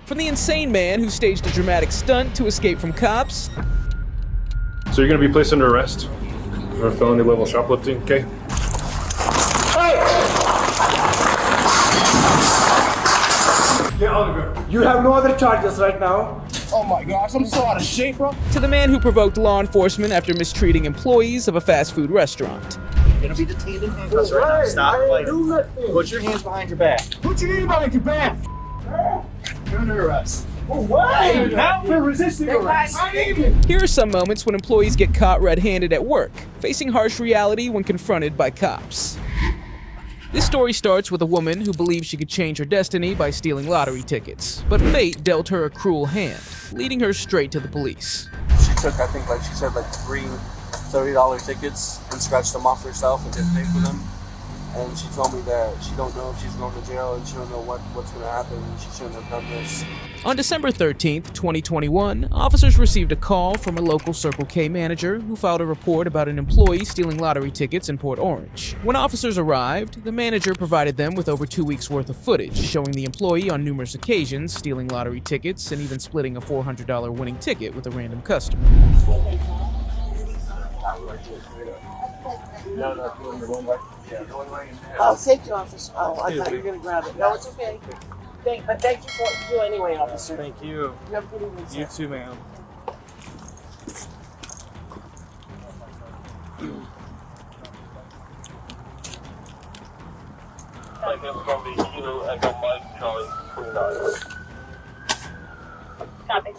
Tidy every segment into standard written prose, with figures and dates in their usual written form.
From the insane man who staged a dramatic stunt to escape from cops. So you're going to be placed under arrest for felony level shoplifting, okay? Get on the ground. You have no other charges right now. Oh my gosh, I'm so out of shape, bro. To the man who provoked law enforcement after mistreating employees of a fast food restaurant. You're gonna be detained in handcuffs right now. Stop fighting. Put your hands behind your back. Put your hands behind your back. You're under arrest. Why? Now we're resisting arrest. Here are some moments when employees get caught red-handed at work, facing harsh reality when confronted by cops. This story starts with a woman who believes she could change her destiny by stealing lottery tickets, but fate dealt her a cruel hand, leading her straight to the police. She took, I think, like she said, like 3 $30 tickets and scratched them off herself and didn't pay for them. And she told me that she don't know if she's going to jail and she don't know what's going to happen. She shouldn't have done this. On December 13th, 2021, officers received a call from a local Circle K manager who filed a report about an employee stealing lottery tickets in Port Orange. When officers arrived, the manager provided them with over 2 weeks' worth of footage showing the employee on numerous occasions stealing lottery tickets and even splitting a $400 winning ticket with a random customer. Oh, thank you, officer. Oh, I thought you were going to grab it. No, it's okay. Thank you for what you do anyway, officer. Thank you. You have a good evening, sir. You too, ma'am. Copy.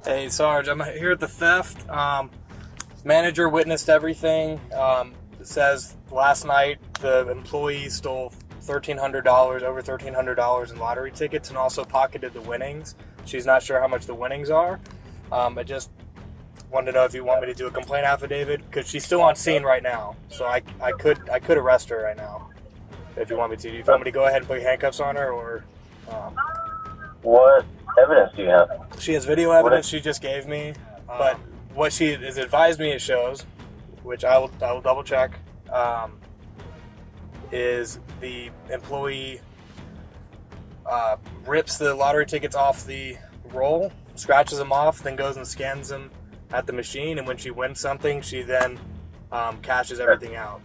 Hey, Sarge, I'm here at the theft. Manager witnessed everything. It says last night the employee stole $1,300, over $1,300 in lottery tickets, and also pocketed the winnings. She's not sure how much the winnings are. I just wanted to know if you want me to do a complaint affidavit, because she's still on scene right now. So I could arrest her right now if you want me to. Do you want me to go ahead and put handcuffs on her, or? What evidence do you have? She has video evidence she just gave me, but what she has advised me it shows, which I will double check, is the employee rips the lottery tickets off the roll, scratches them off, then goes and scans them at the machine, and when she wins something, she then cashes everything out.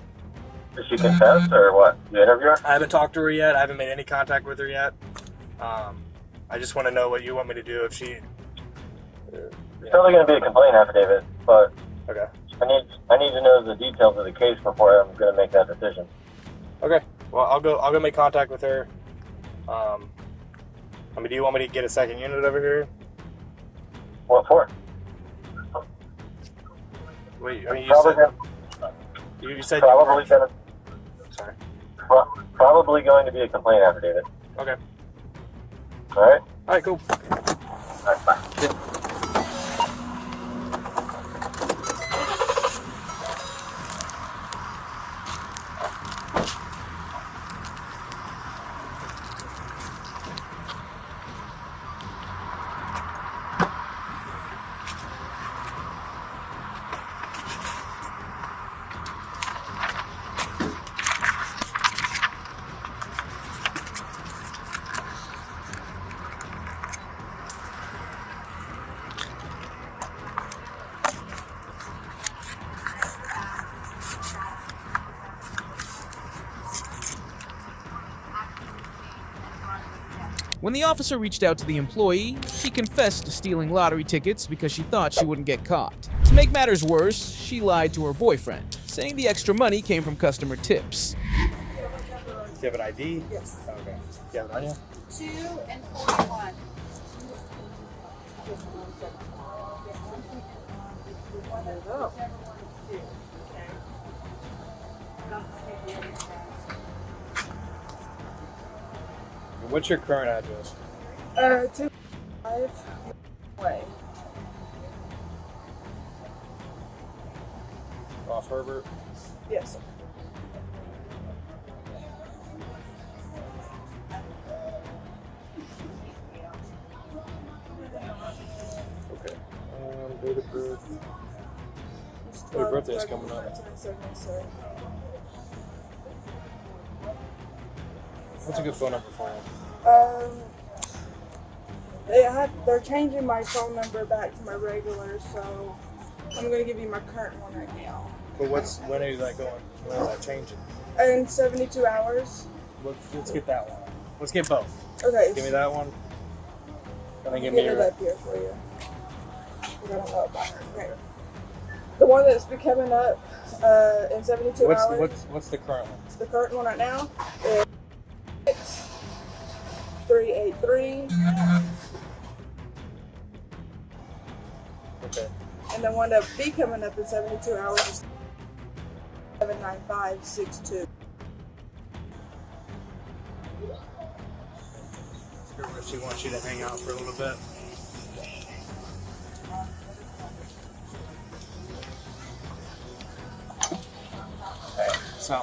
Did she confess or what? You interview her? I haven't talked to her yet. I haven't made any contact with her yet. I just want to know what you want me to do if she... It's probably going to be a complaint affidavit, but Okay. I need to know the details of the case before I'm going to make that decision. Okay. Well, I'll go make contact with her. Do you want me to get a second unit over here? What for? Wait, you said probably going to... Sorry. Probably going to be a complaint affidavit. Okay. All right? All right, cool. All right, bye. When the officer reached out to the employee, she confessed to stealing lottery tickets because she thought she wouldn't get caught. To make matters worse, she lied to her boyfriend, saying the extra money came from customer tips. Do you have an ID? Yes. Okay. Do you have it on you? 2 and 41. What's your current address? 2 5. Way. Off Herbert. Yes. Okay. Date of birth. Your birthday's coming up. What's a good phone number for you? They're changing my phone number back to my regular, so I'm gonna give you my current one right now. But when are you going? When is that changing? In 72 hours. Let's get that one. Let's get both. Okay. Give me that one. And then give Get me it your. up here for you. I don't know about her. Okay. The one that's been coming up in 72 hours. What's the current one? The current one right now is 383. Okay. And the one that will be coming up in 72 hours is 79562. She wants you to hang out for a little bit. Okay. So,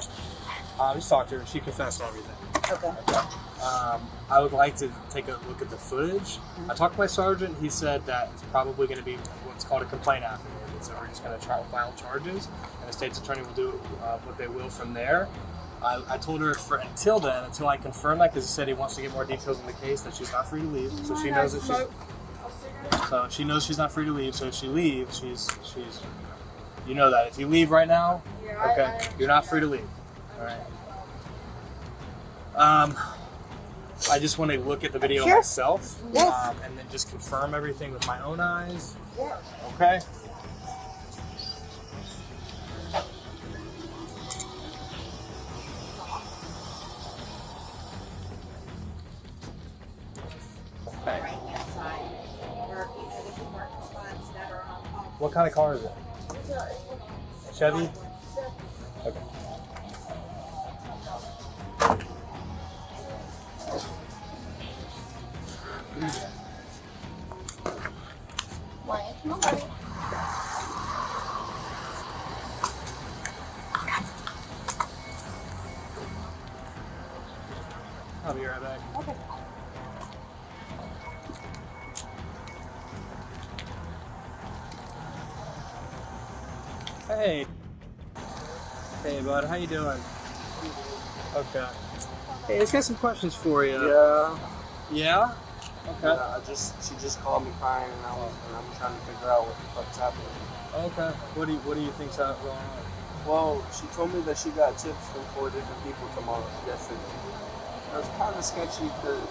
I just talked to her. She confessed everything. Okay. I would like to take a look at the footage. I talked to my sergeant. He said that it's probably going to be what's called a complaint afterward. So we're just going to try to file charges, and the state's attorney will do what they will from there. I told her until I confirm that, because he said he wants to get more details in the case, that she's not free to leave. So she knows that she knows she's not free to leave. So if she leaves, she's you know that if you leave right now, okay, you're not free to leave. All right. I just want to look at the video myself, and then just confirm everything with my own eyes. Yeah. Okay. What kind of car is it? Chevy? Okay. Wyatt, come on, buddy. I'll be right back. Okay. Hey. Hey, bud. How you doing? Okay. Hey, I just got some questions for you. Yeah. Yeah? Okay. Yeah, she just called me crying, and I'm trying to figure out what the fuck's happening. Okay. What do you think's going on? Well, she told me that she got tips from 4 different people yesterday. It was kind of sketchy because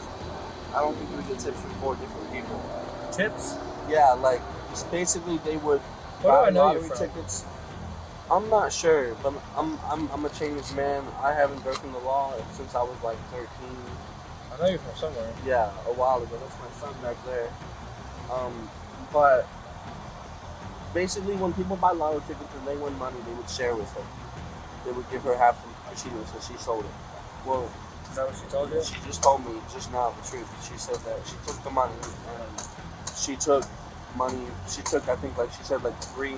I don't think we get tips from 4 different people. Tips? Yeah, like basically they would Where do I buy know you lottery from? tickets. I'm not sure, but I'm a changed man. I haven't broken the law since I was like 13. I know you're from somewhere. Yeah, a while ago. That's my son back there. But basically, when people buy lottery tickets and they win money, they would share with her. They would give her half the she was, so she sold it. Well, Is that what she told you? she just told me just now the truth. She said that she took the money and she took money. She took, I think, like she said, like 3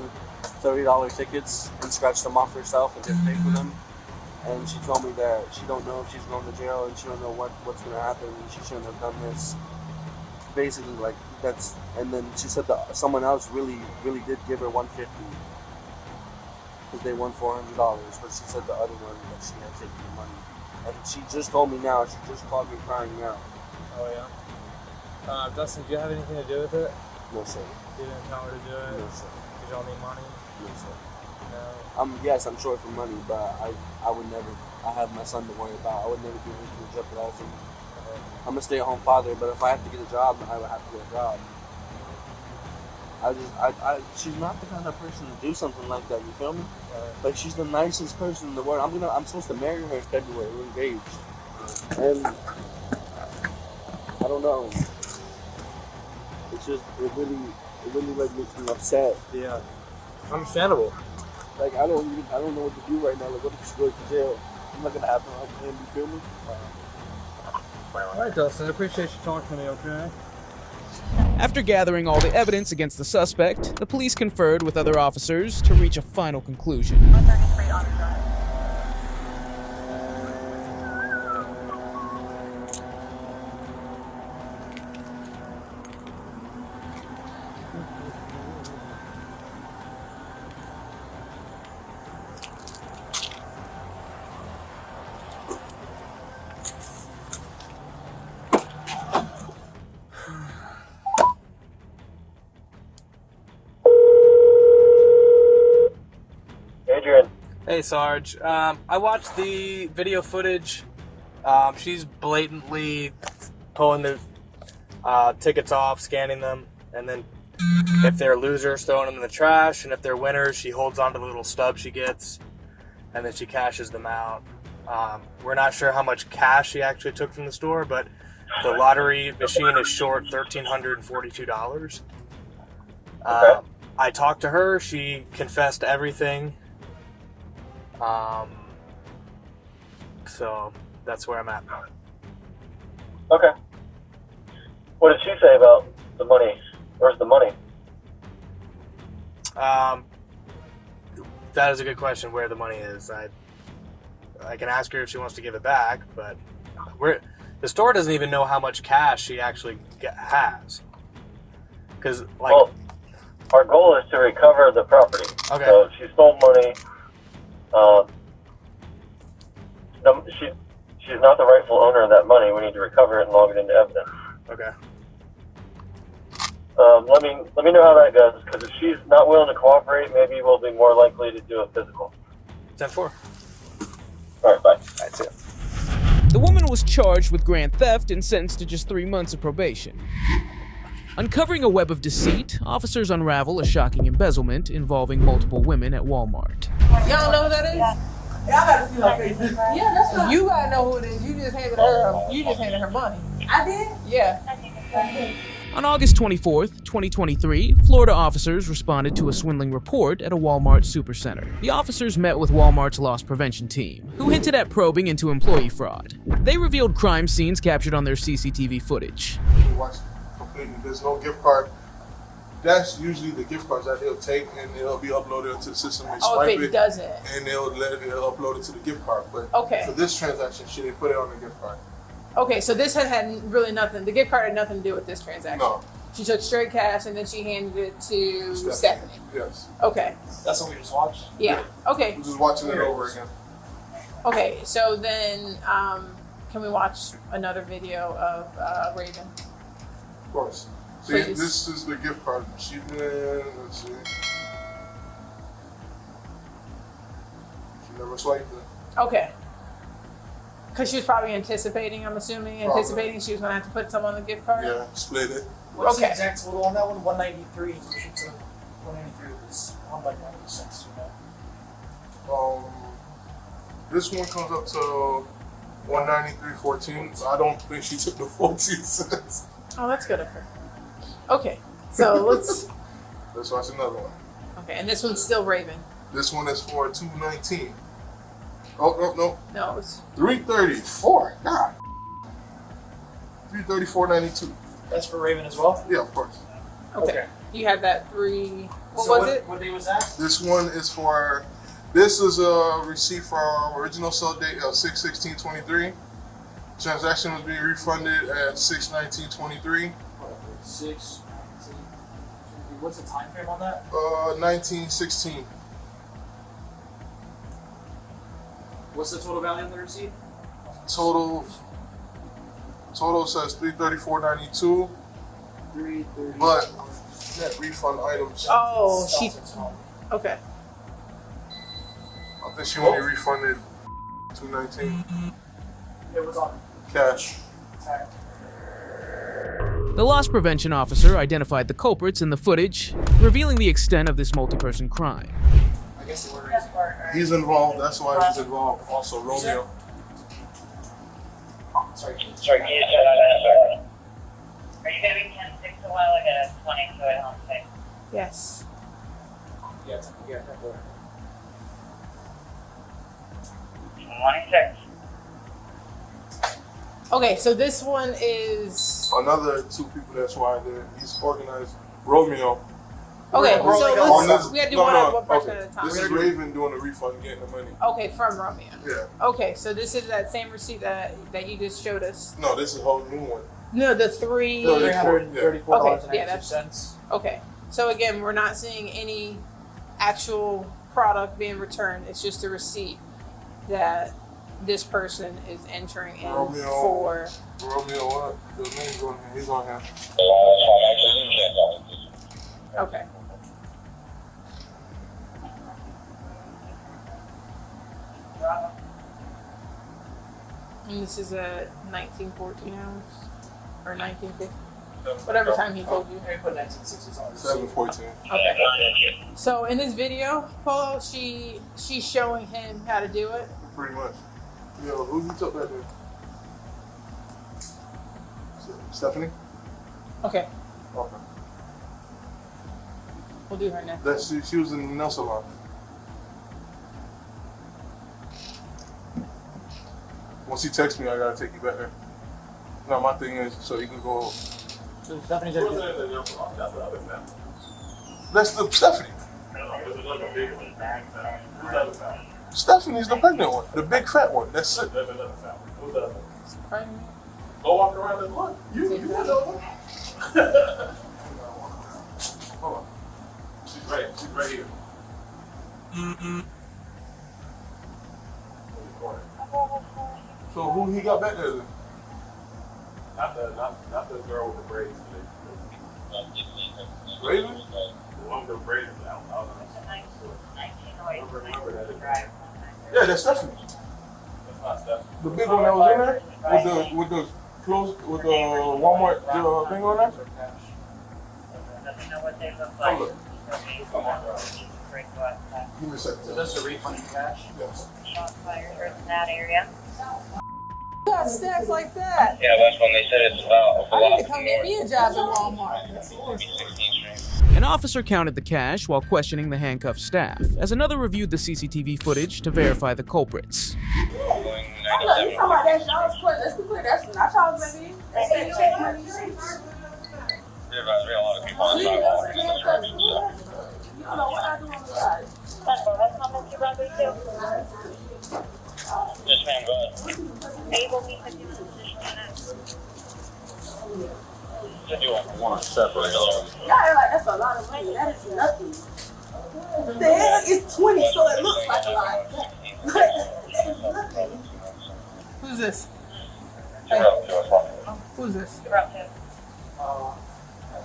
$30 tickets and scratched them off herself and didn't pay for them. And she told me that she don't know if she's going to jail and she don't know what's going to happen and she shouldn't have done this. Basically, like that's. And then she said that someone else really did give her $150 because they won $400. But she said the other one that she had taken the money. And she just told me now. She just called me crying now. Oh yeah. Dustin, do you have anything to do with it? No sir. You didn't tell her to do it. No sir. You don't need money. No sir. No. Yes, I'm short for money, but I would never. I have my son to worry about. I would never do anything to jeopardize him. I'm a stay-at-home father, but if I have to get a job, I would have to get a job. She's not the kind of person to do something like that. You feel me? Like she's the nicest person in the world. I'm supposed to marry her in February. We're engaged, and I don't know. It's just it really like makes me upset. Yeah. Understandable. Like I don't know what to do right now. Like what if she goes to jail? I'm not gonna have her like him. You feel me? All right, Dustin. I appreciate you talking to me. Okay. After gathering all the evidence against the suspect, the police conferred with other officers to reach a final conclusion. 133 on drive. Adrian. Hey, Sarge. I watched the video footage. She's blatantly pulling the tickets off, scanning them, and then if they're losers, throwing them in the trash, and if they're winners, she holds onto the little stub she gets, and then she cashes them out. We're not sure how much cash she actually took from the store, but the lottery machine is short $1,342. Okay. I talked to her. She confessed everything. So that's where I'm at. Okay. What did she say about the money? Where's the money? That is a good question. Where the money is, I can ask her if she wants to give it back, but the store doesn't even know how much cash she actually has. Because Well, our goal is to recover the property. Okay. So she stole money. She's not the rightful owner of that money. We need to recover it and log it into evidence. Okay. Let me know how that goes, because if she's not willing to cooperate, maybe we'll be more likely to do a physical. 10-4. All right, bye. That's it. The woman was charged with grand theft and sentenced to just 3 months of probation. Uncovering a web of deceit, officers unravel a shocking embezzlement involving multiple women at Walmart. Y'all know who that is? Yeah, I gotta see her face. Yeah, that's not. You gotta know who it is. You just handed her. You just handed her money. I did. Yeah. On August 24th, 2023, Florida officers responded to a swindling report at a Walmart supercenter. The officers met with Walmart's loss prevention team, who hinted at probing into employee fraud. They revealed crime scenes captured on their CCTV footage. Watch completely. There's no gift card. That's usually the gift cards that they'll take and it'll be uploaded into the system. They Oh, swipe if it it doesn't. and they'll upload it to the gift card. But Okay. for this transaction, she didn't put it on the gift card. Okay, so this had really nothing. The gift card had nothing to do with this transaction. No. She took straight cash and then she handed it to Stephanie. Yes. Okay. That's what we just watched. Yeah. Okay. We're just watching it over again. Okay. So then, can we watch another video of Raven? Of course. See, Please. this is the gift card. She did, let's see. She never swiped it. Okay. Because she was probably anticipating, I'm assuming, Probably. anticipating she was going to have to put some on the gift card? Yeah, split it. What's Okay. the exact total on that one? 193. So she took 193 was on like 90 cents, you know? This one comes up to 193.14. So I don't think she took the 14 cents. Oh, that's good of her. Okay. So let's. Let's watch another one. Okay, and this one's still Raven. This one is for 219. Oh, no. No, it's. 334. God. 334.92. That's for Raven as well? Yeah, of course. Okay. You had that three. What So was it? What day was that? This one is for. This is a receipt for our original sale date of 6/16/23. Transaction was being refunded at 6/19/23. 6. What's the time frame on that? 19/16. What's the total value of the receipt? Total says 334.92. 330. But net refund items. Oh, she. Okay. I think she only refunded 219 It was on cash. tag. The loss prevention officer identified the culprits in the footage, revealing the extent of this multi-person crime. I guess the order is. He's involved. That's why he's involved. Also, Romeo. Sorry. Sorry, can you say that again? Are you having 10-6 a while? I got a 20 to it on six. Yes. Yeah, yeah. 26. Okay, so this one is another 2 people that's why he's organized Romeo. Okay, We're so only let's, gonna- we gotta do No, one, no, one person okay. at a time. This is Raven doing the refund, getting the money. Okay, from Romeo. Yeah. Okay, so this is that same receipt that you just showed us. No, this is a whole new one. No, the three. $334.92. Okay, yeah, that's okay. So again, we're not seeing any actual product being returned. It's just a receipt that this person is entering in Romeo. for. Romeo, what? The name's on here. He's on here. Okay. And this is at 1914 hours or 1950, whatever time he told you. 7:14. Okay. So in this video, Polo, she's showing him how to do it. Pretty much. Yo, who you took that there? Stephanie? Okay, Okay. we'll do her next. That she was in the nail salon. Once he texts me, I gotta take you back there. No, my thing is so you can go. So Stephanie's at That's the Stephanie. Stephanie's the pregnant one, the big fat one. That's it. Go walk around and look. You know. Hold on. She's right here. So who he got back there then? Not the girl with the braids. Raven? The one with the braids. I don't know. Yeah, that's Stephanie. That's not Stephanie. The big one that was in there with the clothes with the Walmart thing on there. Let me know what they look Oh, like. look. Give me a second. So that's a refund in cash? Yes. Shots fired in that area. You got stacks like that. Yeah, that's when they said it's about I need to come get me a job at Walmart. 16th Street. An officer counted the cash while questioning the handcuffed staff, as another reviewed the CCTV footage to verify the culprits. You talking about that's y'all's place. Let's be clear. That's not y'all's baby. That's that check money. There's a lot of people on the sidewalk. You don't know what I do on the side. What comments you brought me to? Yes, ma'am, go ahead. Able to be 50 minutes additional. If you want to separate all. Y'all act like that's a lot of money. That is nothing. What the hell? It's 20, so it looks like a lot. That is nothing. Who's this? Hey. Who's this?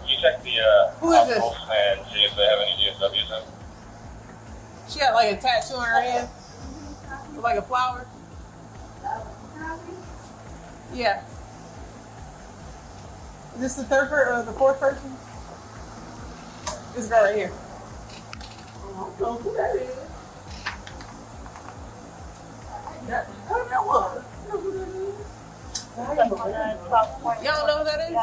You check the Who is this? hospitals and see if they have any GSWs in. She got like a tattoo on her hand. With like a flower. Yeah. Is this the third or the fourth person? This girl right here. Oh, who that is? Y'all know who that is?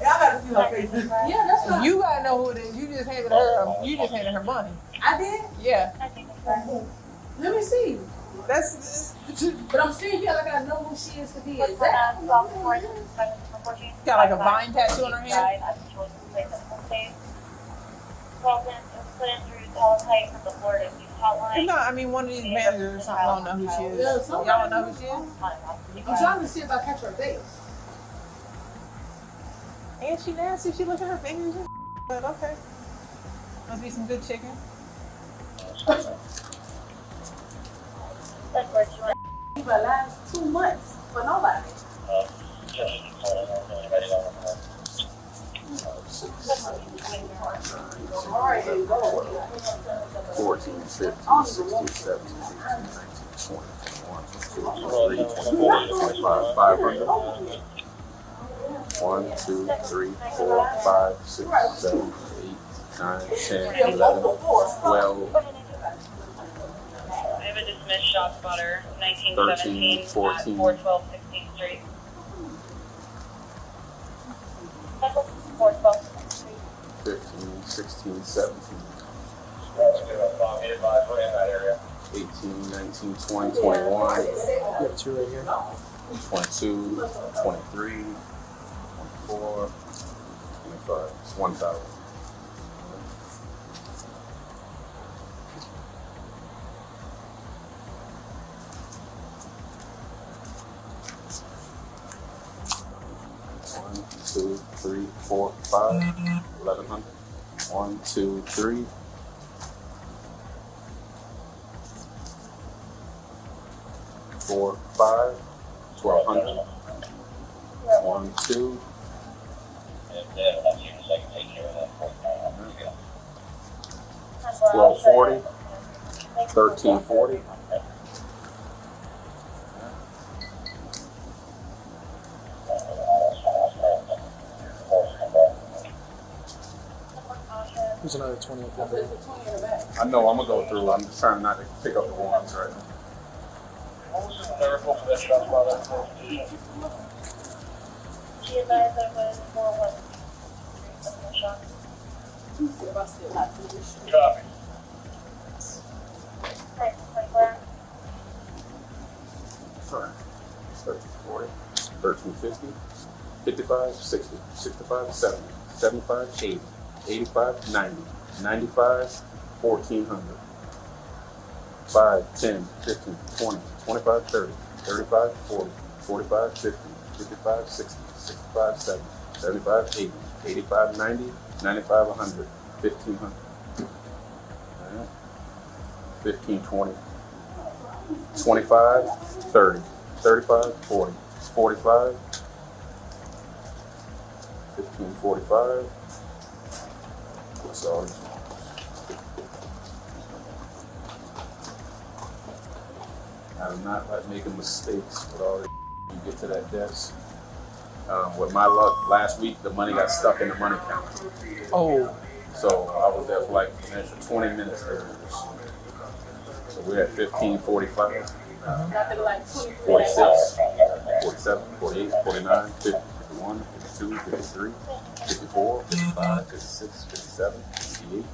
Yeah, I gotta see her face. Yeah, that's not. You gotta know who it is. You just handed her. You just handed her money. I did. Yeah. Let me see. That's. But I'm saying, yeah, like I know who she is to be. Is that? Got like a vine tattoo on her hand. No, I mean one of these managers or something. I don't know who she is. Y'all don't know who she is? I'm trying to see if I catch her face. Ain't she nasty? She look at her fingers and but okay. Must be some good chicken. The last 2 months for nobody. All right, there you go. 14, 15, 16, 17, 18, 19, 20, 21, 22, 23, 24, 500. 1, 2, 3, 4, 5, 6, 7, 8, 9, 10, 11, 12. I have a dismissed shot spotter, 1917 13, 14. at 412 16th Street. 412 16th Street. 15, 16, 17, 18, 19, 20, 21, 22, 23, 24, 24, 25. It's 1,000. One, two, three, four, 5, 1,100. 1, 2, 3. 4, 5, 1,200. 1, 2. 1,240. 1,340. There's another 20 up there. I know I'm gonna go through. I'm just trying not to pick up the ones right now. What was the clerical for that shot spotter? She advised there was more what? Shot. Copy. Thanks, 24. Sorry. 1,340. 1,350. 55, 60, 65, 70, 75, 80, 85, 90, 95, 1,400. 5, 10, 15, 20, 25, 30, 35, 40, 45, 50, 55, 60, 65, 70, 75, 80, 85, 90, 95, 100, 1,500. All right. 15, 20, 25, 30, 35, 40, 45, 15, 45. What's all this? I do not like making mistakes with all this. You get to that desk. With my luck, last week the money got stuck in the money counter. Oh. So I was there for like an extra 20 minutes there. So we're at 15:45, 46, 47, 48, 49, 50, 51, 52, 53, 54, 55, 56, 57, 58,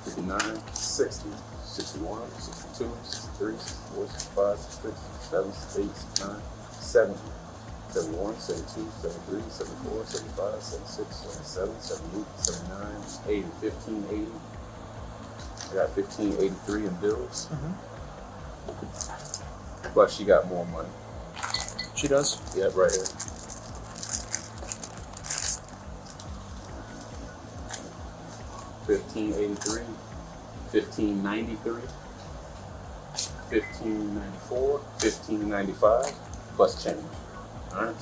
59, 60, 61, 62, 63, 64, 65, 66, 67, 68, 69, 70, 71, 72, 73, 74, 75, 76, 77, 78, 79, 80, 1580. I got 1583 in bills. But she got more money. She does? Yeah, right here. $1,583, $1,593, $1,594, $1,595 plus change. All right.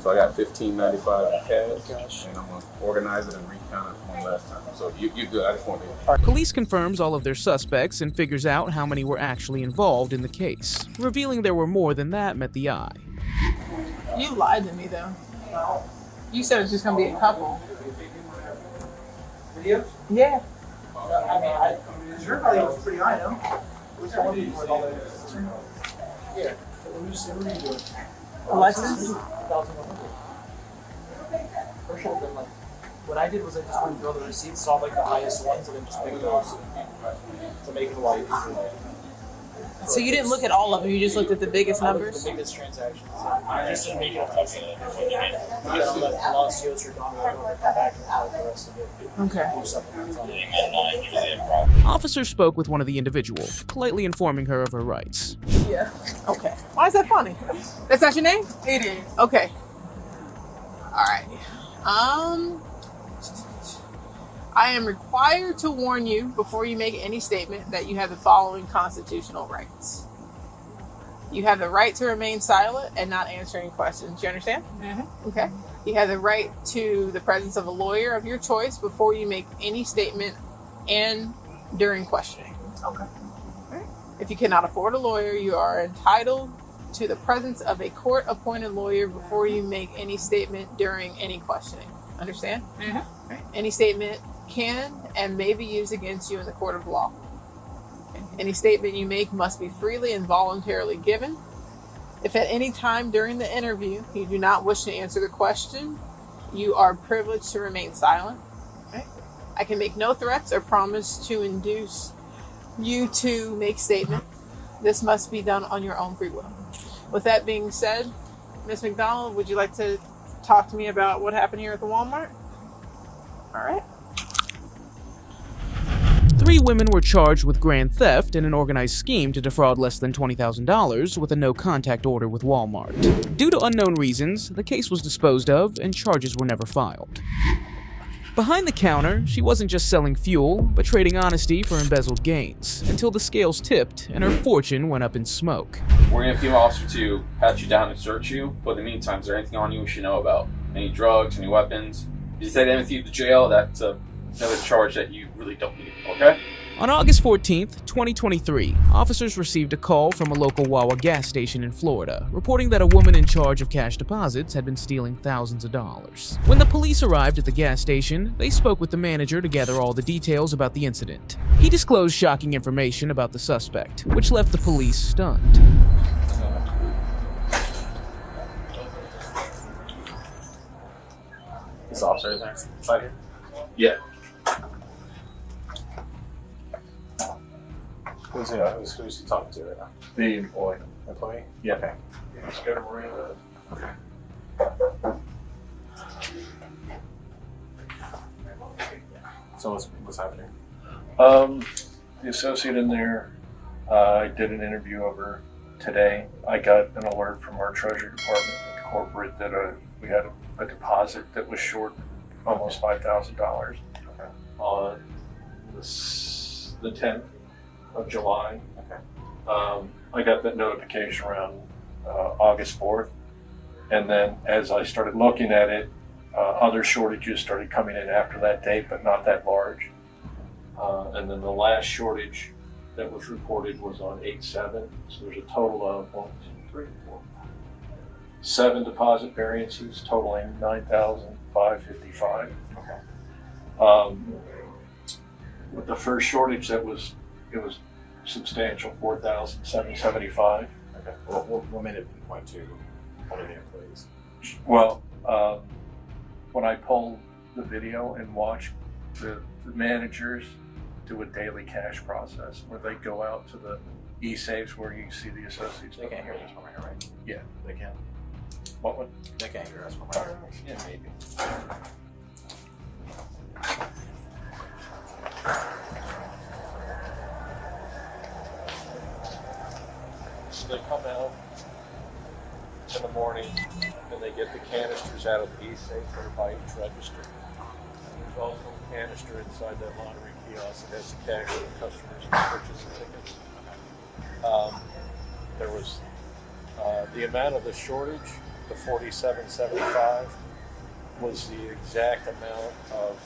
So I got $1,595 in cash, and I'm gonna organize it and recount it one last time. So you good? I just want to. Police confirms all of their suspects and figures out how many were actually involved in the case, revealing there were more than that met the eye. You lied to me though. You said it's just gonna be a couple. Video? Yeah. I mean, because your value was pretty high, no? Which one was all that? Yeah. What are you doing? Alexis? 1,100. First of all, then, like, what I did was I just went through all the receipts, saw like the highest ones, and then just picked those to make it like. So you didn't look at all of them, you just looked at the biggest numbers? The biggest transactions. Just to make it a test. You gotta let the lost yields are gone, come back and collect the rest of it. Okay. Do something else on it. Officers spoke with one of the individuals, politely informing her of her rights. Yeah. Okay. Why is that funny? That's not your name? It is. Okay. Alright. I am required to warn you before you make any statement that you have the following constitutional rights. You have the right to remain silent and not answer any questions. You understand? Mm-hmm. Okay. You have the right to the presence of a lawyer of your choice before you make any statement and during questioning. Okay. Right. If you cannot afford a lawyer, you are entitled to the presence of a court-appointed lawyer before you make any statement during any questioning. Understand? Mm-hmm. Right. Any statement can and may be used against you in the court of law. Any statement you make must be freely and voluntarily given. If at any time during the interview you do not wish to answer the question, you are privileged to remain silent. Right? I can make no threats or promise to induce you to make statement. This must be done on your own free will. With that being said, Miss McDonald, would you like to talk to me about what happened here at the Walmart? All right. 3 women were charged with grand theft and an organized scheme to defraud less than $20,000 with a no-contact order with Walmart. Due to unknown reasons, the case was disposed of and charges were never filed. Behind the counter, she wasn't just selling fuel, but trading honesty for embezzled gains, until the scales tipped and her fortune went up in smoke. We're going to female officer to pat you down and search you, but in the meantime, is there anything on you we should know about? Any drugs, any weapons? If you take anything to jail, that's another charge that you really don't need, okay? On August 14th, 2023, officers received a call from a local Wawa gas station in Florida, reporting that a woman in charge of cash deposits had been stealing thousands of dollars. When the police arrived at the gas station, they spoke with the manager to gather all the details about the incident. He disclosed shocking information about the suspect, which left the police stunned. This officer is next. Inside here? Yeah. Who's he talking to right now? The employee. Employee? Yeah. Okay. Let's go to Maria. Okay. So what's happening? The associate in there, I did an interview over today. I got an alert from our treasury department at the corporate that we had a deposit that was short almost $5,000 on the 10th of July. Okay. I got that notification around August 4th. And then as I started looking at it, other shortages started coming in after that date, but not that large. And then the last shortage that was reported was on 8/7. So there's a total of 1, 2, 3, 4, 7 deposit variances totaling $9,555. Okay. With the first shortage, it was substantial, $4,775. Okay. What made it pinpoint to one of the employees? Well, when I pulled the video and watched the managers do a daily cash process where they go out to the e-safes where you see the associates. They can't hear this from here, right? Yeah. They can. What one? They can't hear us from here. Yeah, maybe. So they come out in the morning and they get the canisters out of the e-safe that are by each register. There's also a canister inside that lottery kiosk that has the cash for the customers to purchase the tickets. There was the amount of the shortage, the $47.75, was the exact amount of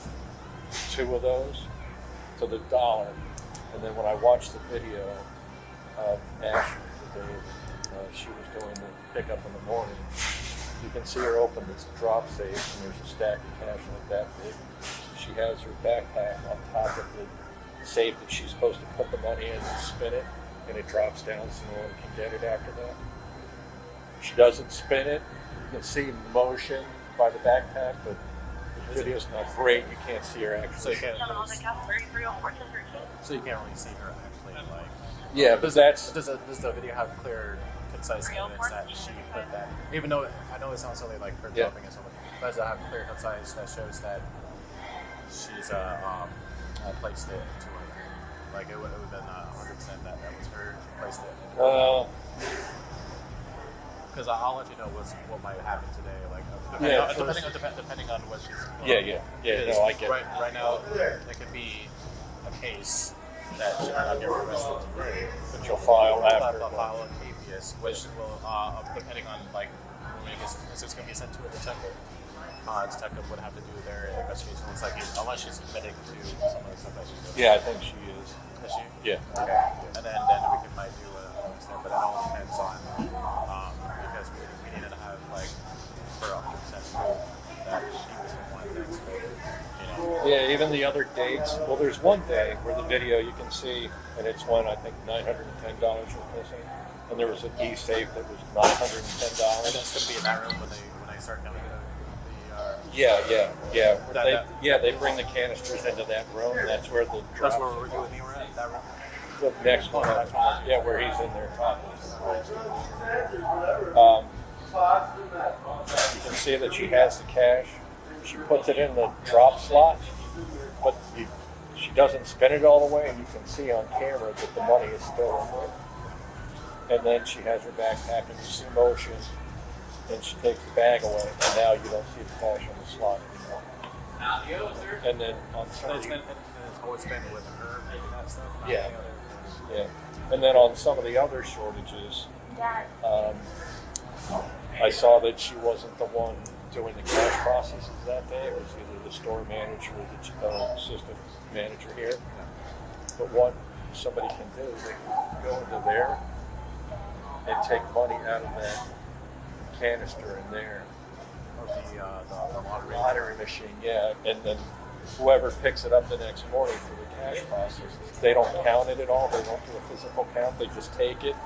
2 of those to the dollar. And then when I watched the video of Ashley, the day she was doing the pickup in the morning, you can see her open this drop safe and there's a stack of cash like that big. She has her backpack on top of the safe that she's supposed to put the money in and spin it, and it drops down so no one can get it after that. She doesn't spin it. You can see motion by the backpack, but the video's not great. You can't see her actually. So you can't really see her actually, like. Yeah, but that's. Does the video have clear, concise evidence that she put that? Even though I know it sounds silly, like her dropping it, something, but does it have clear, concise that shows that she's placed it into her? Like it would have been 100% that was her. She placed it. Because I'll let you know what might happen today. Like depending on what she's. Yeah. No, I get it. Right now, it could be a case that she might not get arrested today, but you'll file after. File a habeas, which will, depending on like, since it's going to be sent to a detective. Detective would have to do their investigation. It's like unless she's admitting to some of the stuff that she's doing. Yeah, I think she is. Is she? Yeah. Okay. And then we might do a stand, but it all depends on because we needed to have like for 100% proof that she was in one thing. So, you know. Yeah, even the other dates. Well, there's one day where the video you can see, and it's when I think $910 was missing, and there was an e-safe that was $910. And that's going to be in that room when they start coming. They bring the canisters into that room, and that's where the that's where we're doing that room. The next one, where he's in there talking. You can see that she has the cash. She puts it in the drop slot, but she doesn't spin it all the way, and you can see on camera that the money is still in there. And then she has her backpack in slow motion, and she takes the bag away, and now you don't see the cash on the slot anymore. And then on some It's always been with her making that stuff. yeah, yeah. And then on some of the other shortages, I saw that she wasn't the one doing the cash processes that day. It was either the store manager or the assistant manager here. But what somebody can do, they can go into there and take money out of that canister in there. Of the lottery machine, yeah. And then whoever picks it up the next morning for the cash process, they don't count it at all. They don't do a physical count. They just take it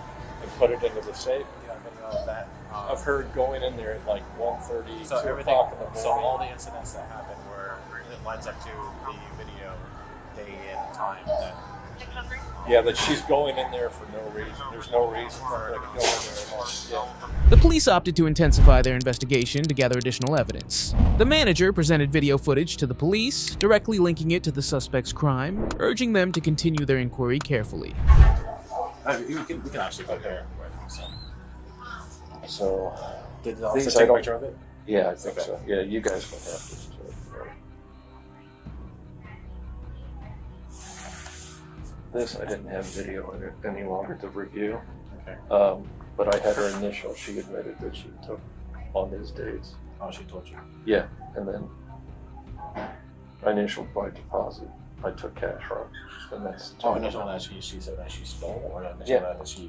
and put it into the safe. Yeah, video of that. I've heard going in there at like 1:30, So 2 everything. o'clock in the morning. So all the incidents that happened were it lines up to the video, day and time. Yeah, that she's going in there for no reason. There's no reason for her to go in there at all. Yeah. The police opted to intensify their investigation to gather additional evidence. The manager presented video footage to the police, directly linking it to the suspect's crime, urging them to continue their inquiry carefully. We can actually go there. So, did the officer take a picture of it? Yeah, I think so. Yeah, you guys can have this too. This I didn't have video in it any longer to review. Okay. But I had her initial. She admitted that she took on these dates. Oh, she told you? Yeah, and then I initialed by deposit. I took cash from, and that's. Initial that she said that she stole, or initial that she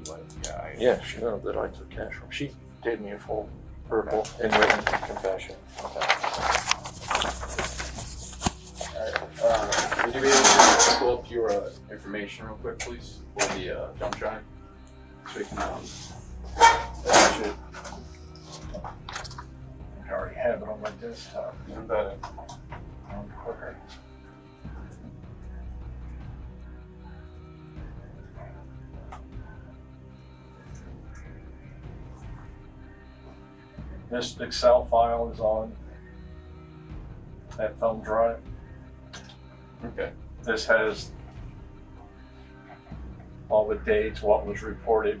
she know that I took cash from. She gave me a full verbal and written confession. Would you be able to pull up your information real quick, please, for the jump drive? So we can attach it. I already have it on my desktop. Even better. Quicker. This Excel file is on that thumb drive. Okay. This has all the dates, what was reported,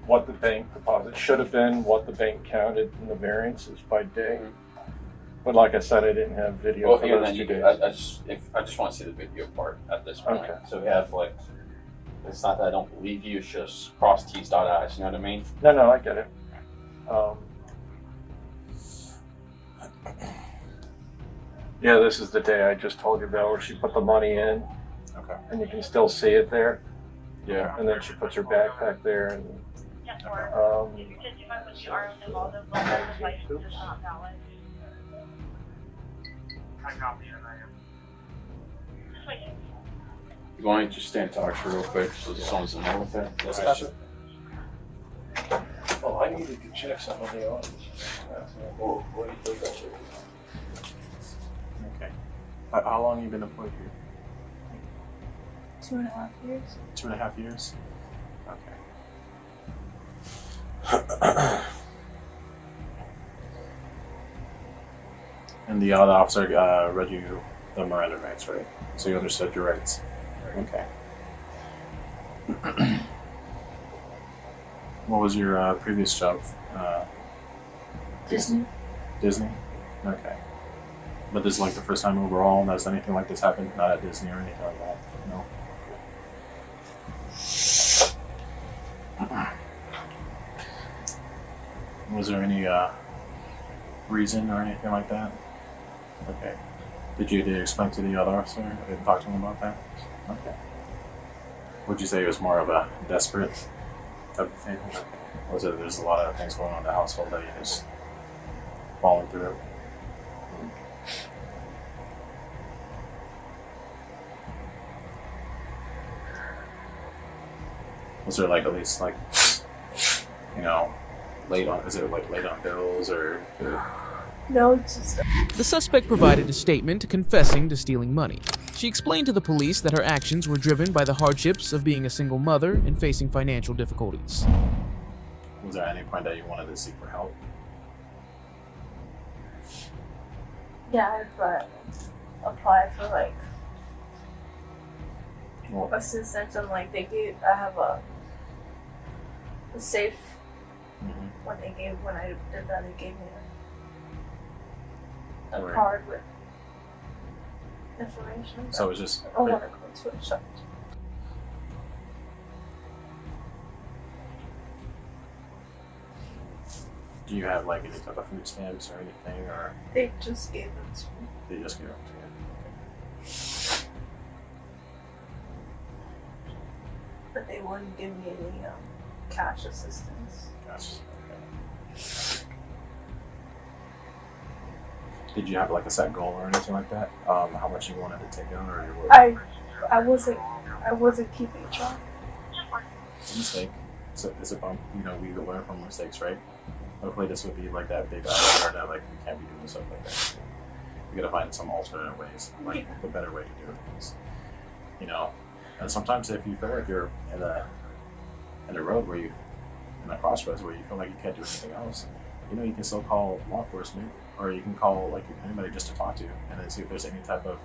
what the bank deposit should have been, what the bank counted, and the variances by day. But like I said, I didn't have video for those 2 days. I just want to see the video part at this point. Okay. So we have like, it's not that I don't believe you, it's just cross T's, dot I's, you know what I mean? No, I get it. Yeah, this is the day I just told you about where she put the money in. Okay. And you can still see it there. Yeah. And then she puts her backpack there and You want to just stand and talk for real quick so someone's in there with that? Yes, gotcha. oh, I needed to check some of the audits. Okay. How long have you been employed here? 2.5 years. 2.5 years? Okay. And the other officer read you the Miranda rights, right? So you understood your rights. Okay. What was your previous job? Disney. Disney? Okay. But this is like the first time overall has anything like this happened? Not at Disney or anything like that? No? Was there any reason or anything like that? Okay. Did you explain to the other officer? Did you talk to him about that? Okay. Would you say it was more of a desperate type of thing? Or was it there's a lot of things going on in the household that you just falling through? Was there like at least like, you know, late on bills or? No, it's just... The suspect provided a statement confessing to stealing money. She explained to the police that her actions were driven by the hardships of being a single mother and facing financial difficulties. Was there any point that you wanted to seek for help? Yeah, I applied for like assistance, and like I have a safe. When I did that, they gave me a card with information. So it was just. I want to go to a shop. Do you have like any type of food stamps or anything, or? They just gave them to me. They just gave them to you. But they wouldn't give me any cash assistance. Gotcha. Okay. Did you have like a set goal or anything like that? How much you wanted to take on, or you were? I wasn't keeping track. It's a mistake. It's a bump. You know, we learn from mistakes, right? Hopefully, this would be like that big eye that like we can't be doing stuff like that. We gotta find some alternate ways, like the better way to do things. You know, and sometimes if you feel like you're in a road where you, in a crossroads where you feel like you can't do anything else, you know, you can still call law enforcement, or you can call like anybody just to talk to, and then see if there's any type of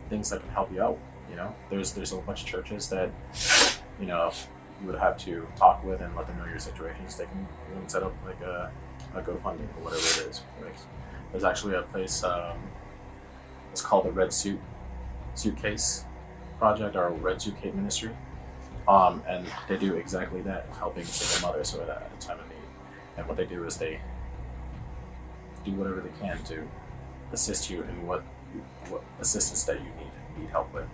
things that can help you out. You know, there's a bunch of churches that, you know, you would have to talk with and let them know your situations. They can even set up like a GoFundMe or whatever it is. Like, there's actually a place, it's called the Red Suitcase Project, or Red Suitcase Ministry. And they do exactly that, helping single mothers at a time of need. And what they do is they do whatever they can to assist you in what assistance that you need help with.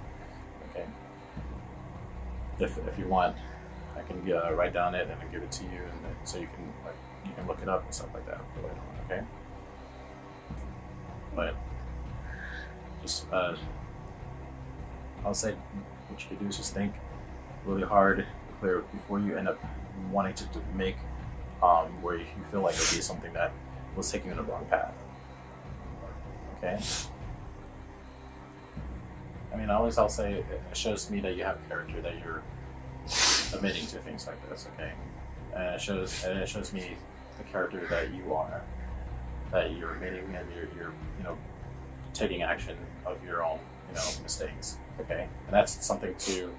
Okay. If you want, I can write down it and then give it to you, and then, so you can look it up and stuff like that for later on. Okay. But just I'll say what you could do is just think really hard, clear before you end up wanting to make where you feel like it'll be something that was taking you in the wrong path. Okay. I mean, I'll say it shows me that you have character, that you're admitting to things like this. Okay, and it shows me the character that you are, that you're admitting and you're taking action of your own mistakes. Okay, and that's something to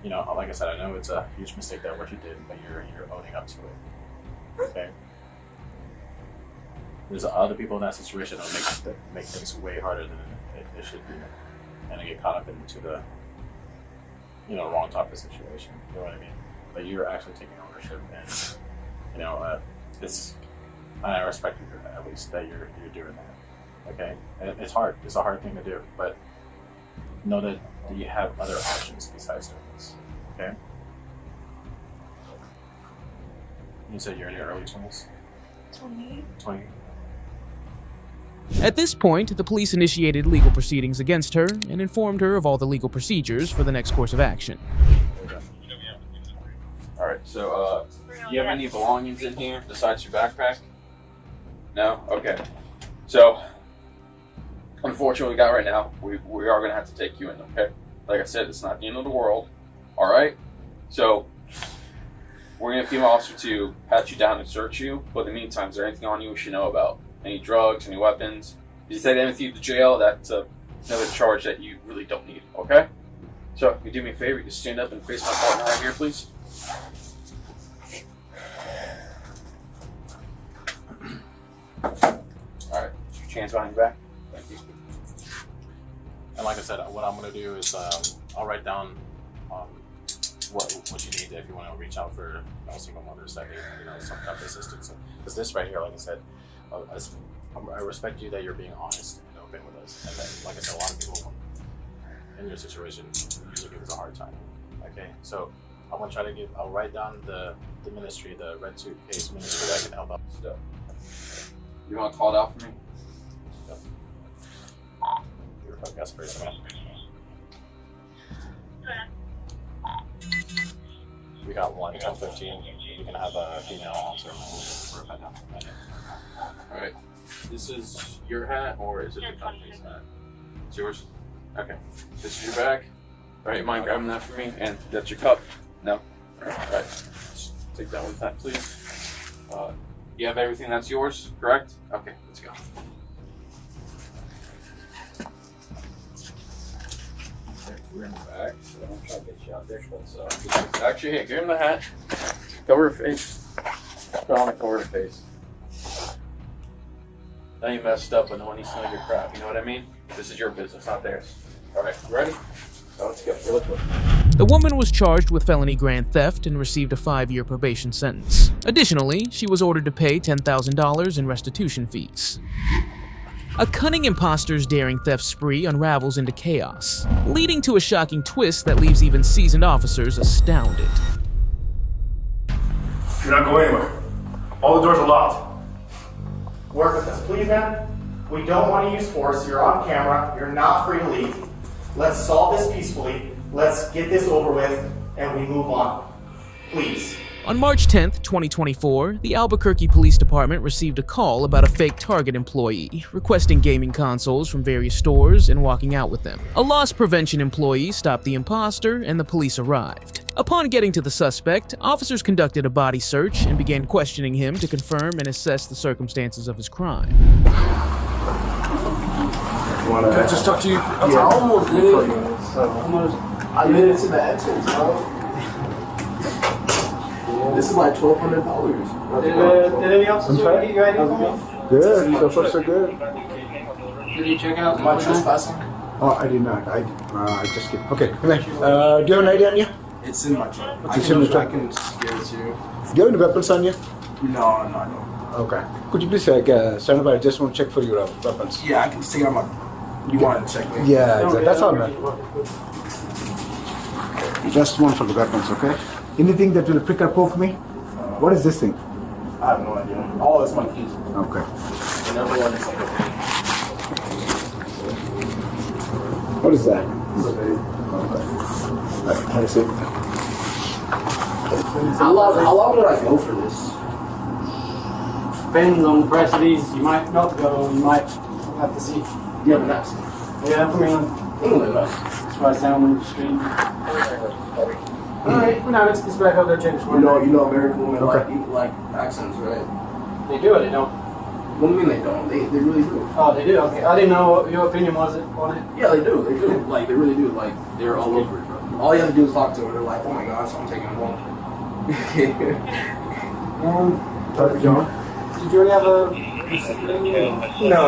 like I said, I know it's a huge mistake that what you did, but you're owning up to it. Okay. There's other people in that situation that make things way harder than it should be, and they get caught up into the wrong type of situation. You know what I mean? But you're actually taking ownership, and I respect you at least that you're doing that. Okay, and it's hard. It's a hard thing to do, but know that you have other options besides doing this. Okay. You said you're in your early 20s. 28. 20. At this point, the police initiated legal proceedings against her and informed her of all the legal procedures for the next course of action. All right. So, do you have any belongings in here besides your backpack? No. Okay. So, unfortunately, we got right now. We are gonna have to take you in. Okay. Like I said, it's not the end of the world. All right. So, we're gonna get a female officer to pat you down and search you. But in the meantime, is there anything on you we should know about? Any drugs, any weapons? If you take anything to jail, that's another charge that you really don't need, okay? So, if you do me a favor, you can stand up and face my partner right here, please. Alright, put your hands behind your back. Thank you. And like I said, what I'm going to do is I'll write down what you need if you want to reach out for single mothers that need some type of assistance. Because this right here, like I said, I respect you that you're being honest and open with us. And then, like I said, a lot of people in your situation usually give us a hard time. Okay, so I'm gonna try to I'll write down the ministry, the Red Suitcase Ministry that can help out. So, you want to call it out for me? Yep. Your podcast person. We got 1-10-15. You can have a female officer for a pet down. Alright. This is your hat, or is it the company's hat? It's yours? Okay. This is your bag. Alright, you mind grabbing that for me? And that's your cup? No? Alright. Take that one time, please. You have everything that's yours, correct? Okay, let's go. We're in the back, so I'm trying to get you out there. Actually, here, give him the hat. Cover her face. Put on and cover her face. Now you messed up, but no one needs to know your crap. You know what I mean? This is your business, not theirs. All right, you ready? So let's go. The woman was charged with felony grand theft and received a 5-year probation sentence. Additionally, she was ordered to pay $10,000 in restitution fees. A cunning imposter's daring theft spree unravels into chaos, leading to a shocking twist that leaves even seasoned officers astounded. You're not going anywhere. All the doors are locked. Work with us, please, man. We don't want to use force. You're on camera. You're not free to leave. Let's solve this peacefully. Let's get this over with, and we move on. Please. On March 10th, 2024, the Albuquerque Police Department received a call about a fake Target employee requesting gaming consoles from various stores and walking out with them. A loss prevention employee stopped the imposter, and the police arrived. Upon getting to the suspect, officers conducted a body search and began questioning him to confirm and assess the circumstances of his crime. Can I just talk to you? Yeah, I almost did it. I made it to the entrance, bro. This is like $1,200. Did any officers get you ID from? Good, so far so good. Did you check out My trespassing? Oh, I did not. I just get. Okay, come here. Do you have an ID on you? It's in my truck. It's in the truck. I can just give it to you. Do you have any weapons on you? No, I don't. Okay. Could you please stand up? I just want to check for your weapons. Yeah, I can see on my. You want to check me? Yeah, exactly. That's all, man. Just one for the weapons, okay? Anything that will prick or poke me? What is this thing? I have no idea. Oh, it's my keys. Okay. Another one is like a What is that? It's a baby. Okay. Can I see? How long would I go for this? Depends on the price of these. You might not go, you might have to see. You have an accent? Yeah, from England. England, no. That's why I sound on the street. Alright, well, now let's get back up there, change for You know American women like accents, right? They do or they don't? What do you mean they don't? They really do. Oh, they do? Okay. I didn't know what your opinion was on it. Yeah, they do. They do. Like, they really do. Like, they're all over it, bro. All you have to do is talk to them. They're like, oh my gosh, I'm taking them home. John? Did you already have a... No,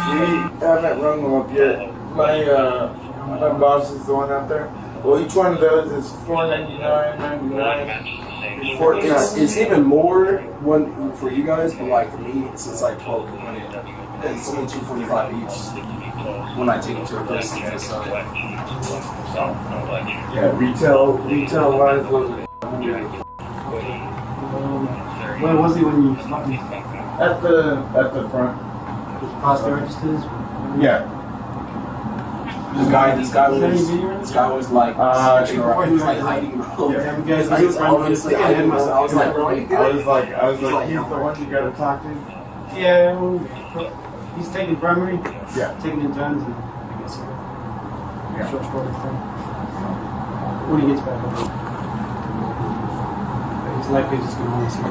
we haven't rung them up yet. My boss is the one out there. Well, each one of those is $499.99. It's even more one for you guys, but like for me, it's like $1,200. It's only $245 each when I take it to a place to sell it. Yeah, retail wise was Where was he when you stopped me? at the front. Past the registers? Yeah. This guy was like, he was like hiding, bro. Yeah. He was obviously hiding. I was like, bro, you good? I was like, he's the one you gotta talk to. Yeah, well, he's taking primary. Yeah. Taking in turns, and I guess short his thing. When he gets back up, he's likely just going to want to see me.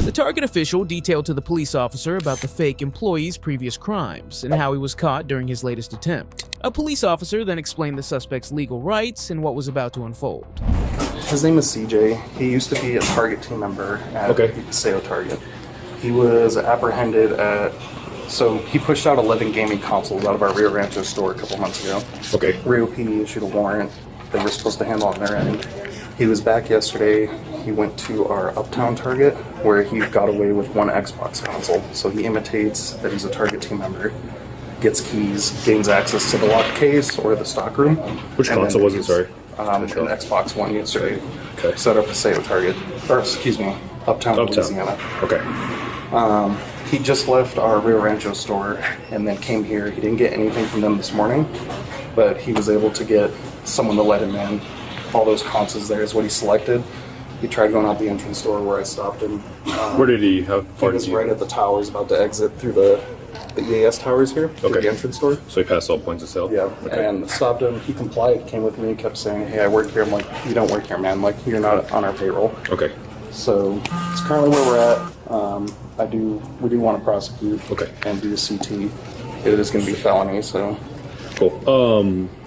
The Target official detailed to the police officer about the fake employee's previous crimes and how he was caught during his latest attempt. A police officer then explained the suspect's legal rights and what was about to unfold. His name is CJ. He used to be a Target team member at Paseo Target. He was apprehended at... So he pushed out 11 gaming consoles out of our Rio Rancho store a couple months ago. Okay. Rio PD issued a warrant they were supposed to handle on their end. He was back yesterday. He went to our Uptown Target where he got away with one Xbox console. So he imitates that he's a Target team member, gets keys, gains access to the locked case or the stockroom. Which console was it, sorry? An Xbox One yesterday. Okay. Set up Paseo Target. Or, excuse me, Uptown. Louisiana. Okay. He just left our Rio Rancho store and then came here. He didn't get anything from them this morning, but he was able to get someone to let him in. All those consoles there is what he selected. He tried going out the entrance door where I stopped him. Where did he? How far he was did he? right at the towers, about to exit through the the EAS towers here, Okay. the entrance door. So he passed all points of sale? Yeah, and stopped him. He complied, came with me, kept saying, hey, I work here. I'm like, you don't work here, man. Like, you're not on our payroll. Okay. So it's currently where we're at. We do want to prosecute and do a CT. It is going to be felony, so. Cool.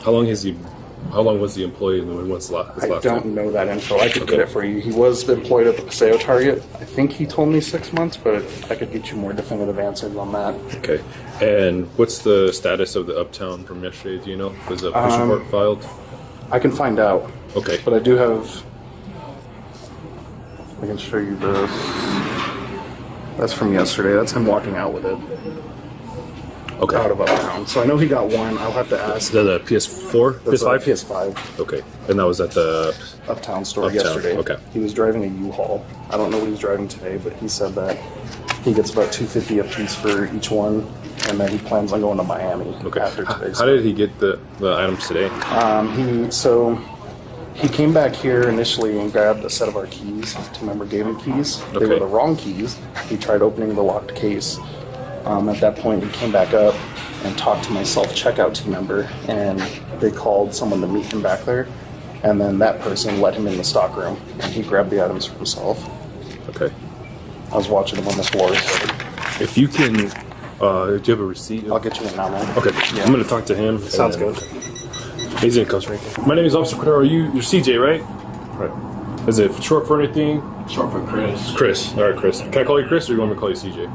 How long was the employee and when's the last I don't know that info. I could get it for you. He was employed at the Paseo Target. I think he told me 6 months, but I could get you more definitive answers on that. Okay. And what's the status of the Uptown from yesterday? Do you know? Was a police report filed? I can find out. Okay. But I do have. I can show you this. That's from yesterday. That's him walking out with it. Okay. Out of Uptown. So I know he got one. I'll have to ask. Is that a PS4? That's PS5? a PS5. Okay. And that was at the Uptown store Uptown. yesterday. Okay. He was driving a U-Haul. I don't know what he's driving today, but he said that he gets about $250 a piece for each one, and then he plans on going to Miami after today. How did he get the items today? He came back here initially and grabbed a set of our keys. Team member gave him keys. They were the wrong keys. He tried opening the locked case. At that point, he came back up and talked to my self-checkout team member, and they called someone to meet him back there. And then that person let him in the stock room, and he grabbed the items for himself. Okay. I was watching him on the floor. So. If you can, do you have a receipt? I'll get you in now, man. Okay. Yeah. I'm going to talk to him. Sounds good. He's in Costa Rica. My name is Officer Cordero. You're CJ, right? Right. Is it short for anything? Short for Chris. Chris. All right, Chris. Can I call you Chris, or you want me to call you CJ?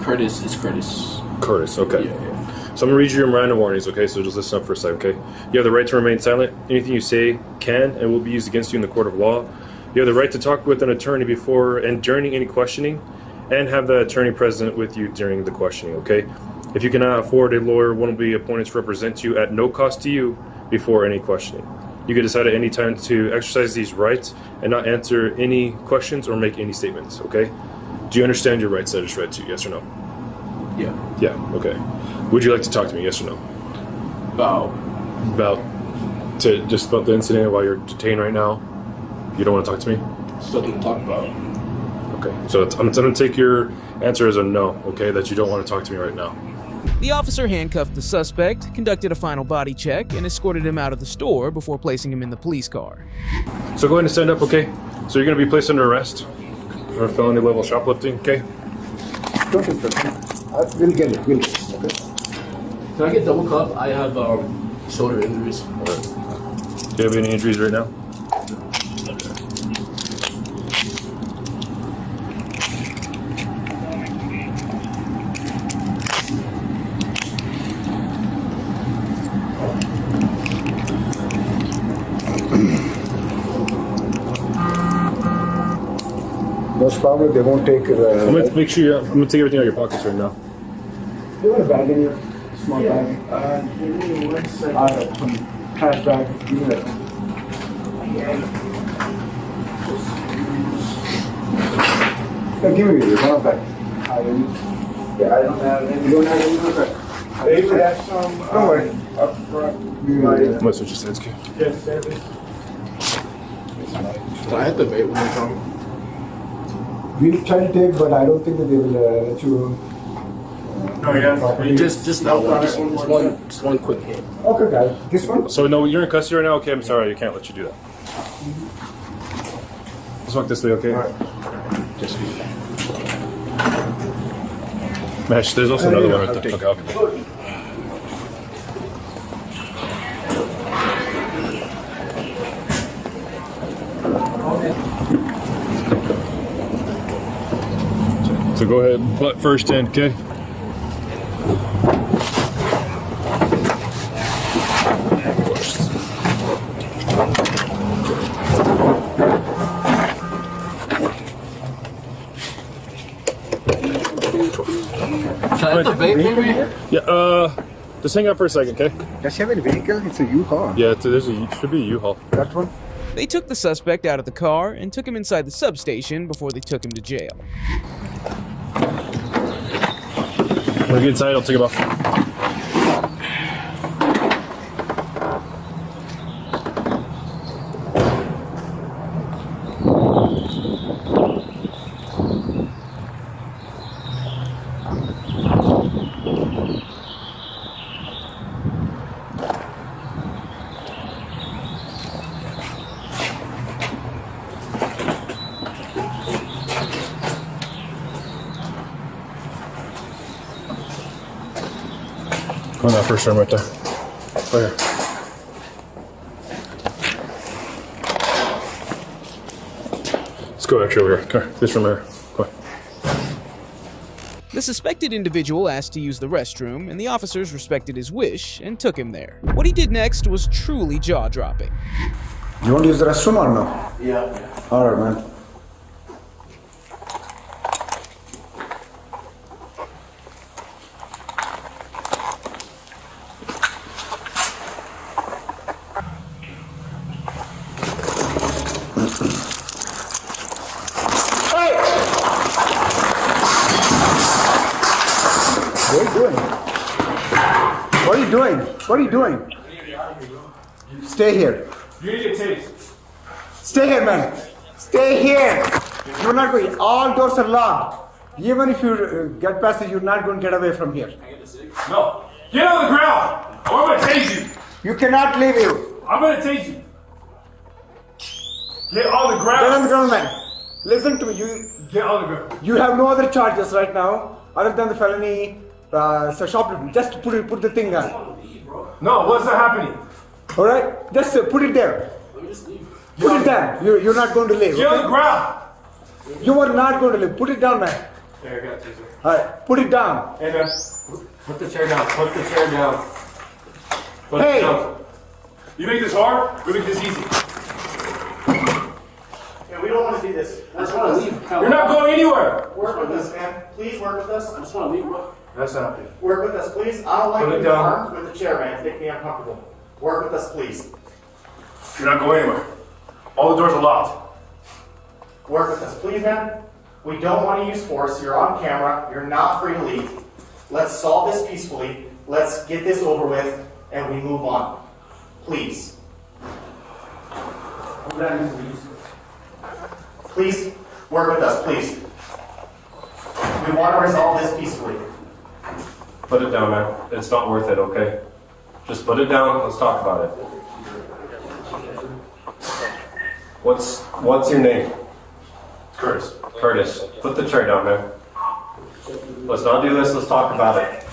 Curtis is Curtis. Curtis. Okay. Yeah. So I'm gonna read you your Miranda warnings. Okay. So just listen up for a second. Okay. You have the right to remain silent. Anything you say can and will be used against you in the court of law. You have the right to talk with an attorney before and during any questioning, and have the attorney present with you during the questioning. Okay. If you cannot afford a lawyer, one will be appointed to represent you at no cost to you before any questioning. You can decide at any time to exercise these rights and not answer any questions or make any statements, okay? Do you understand your rights that I just read to you, yes or no? Yeah. Yeah, okay. Would you like to talk to me, yes or no? About the incident while you're detained right now? You don't want to talk to me? Something to talk about. Okay, so I'm going to take your answer as a no, okay, that you don't want to talk to me right now. The officer handcuffed the suspect, conducted a final body check, and escorted him out of the store before placing him in the police car. So go ahead and stand up, okay? So you're going to be placed under arrest for felony level shoplifting, okay? We'll get it. Okay. Can I get double cup? I have shoulder injuries. Do you have any injuries right now? Most probably they won't take. I'm gonna make sure I'm gonna take everything out of your pockets right now. You want a bag in here? Small bag. Give me 1 second. Some trash bag. Give me that. Yeah, give me your one bag. Yeah, I don't have any. You don't have any? Okay. They would have some. Don't worry. Up front. I'm gonna switch your sides, okay? Yes, service. Can I hit the bait when they come? We'll try to take, but I don't think that they will let you. No, yeah. Just that one. Just one quick hit. Okay, guys. This one? So no, you're in custody right now. Okay, I'm sorry, I can't let you do that. Let's walk this way, okay? Just Mesh, there's also another one right there. Okay, okay. So go ahead, butt first in, okay? Can I hit the bait maybe? Yeah, just hang out for a second, okay? Does he have any vehicle? It's a U-Haul. Yeah, should be a U-Haul. That one? They took the suspect out of the car and took him inside the substation before they took him to jail. When we get inside, I'll take him off. Go in that first room right there. Right here. Let's go actually over here. Come here. This room right here. Go ahead. The suspected individual asked to use the restroom, and the officers respected his wish and took him there. What he did next was truly jaw-dropping. You want to use the restroom or no? Yeah. All right, man. What are you doing? What are you doing? Stay here. You need a taste. Stay here, man. Stay here. You're not going. All doors are locked. Even if you get past it, you're not going to get away from here. No. Get on the ground. Or I'm going to tase you. You cannot leave you. I'm going to tase you. Get on the ground. Get on the ground, man. Listen to me. Get on the ground. You have no other charges right now other than the felony shoplifting. Just put the thing down. No, what's not happening? All right? Just put it there. Put it down. You're not going to leave. Get on the ground. You are not going to leave. Put it down, man. There, I got you, sir. All right, put it down. Hey, man. Put the chair down. Put the chair down. Put Hey. it down. You make this hard, we make this easy. Yeah, we don't want to do this. I just want to leave. You're not going anywhere. Work with us, man. Please work with us. I just want to leave, bro. That's not it. Work with us, please. I don't like Put it being down. armed with the chair, man. It's making me uncomfortable. Work with us, please. You're not going anywhere. All the doors are locked. Work with us, please, man. We don't want to use force. You're on camera. You're not free to leave. Let's solve this peacefully. Let's get this over with, and we move on. Please. Please, work with us, please. We want to resolve this peacefully. Put it down, man. It's not worth it, okay? Just put it down. Let's talk about it. What's your name? Curtis. Curtis. Put the chair down, man. Let's not do this. Let's talk about it.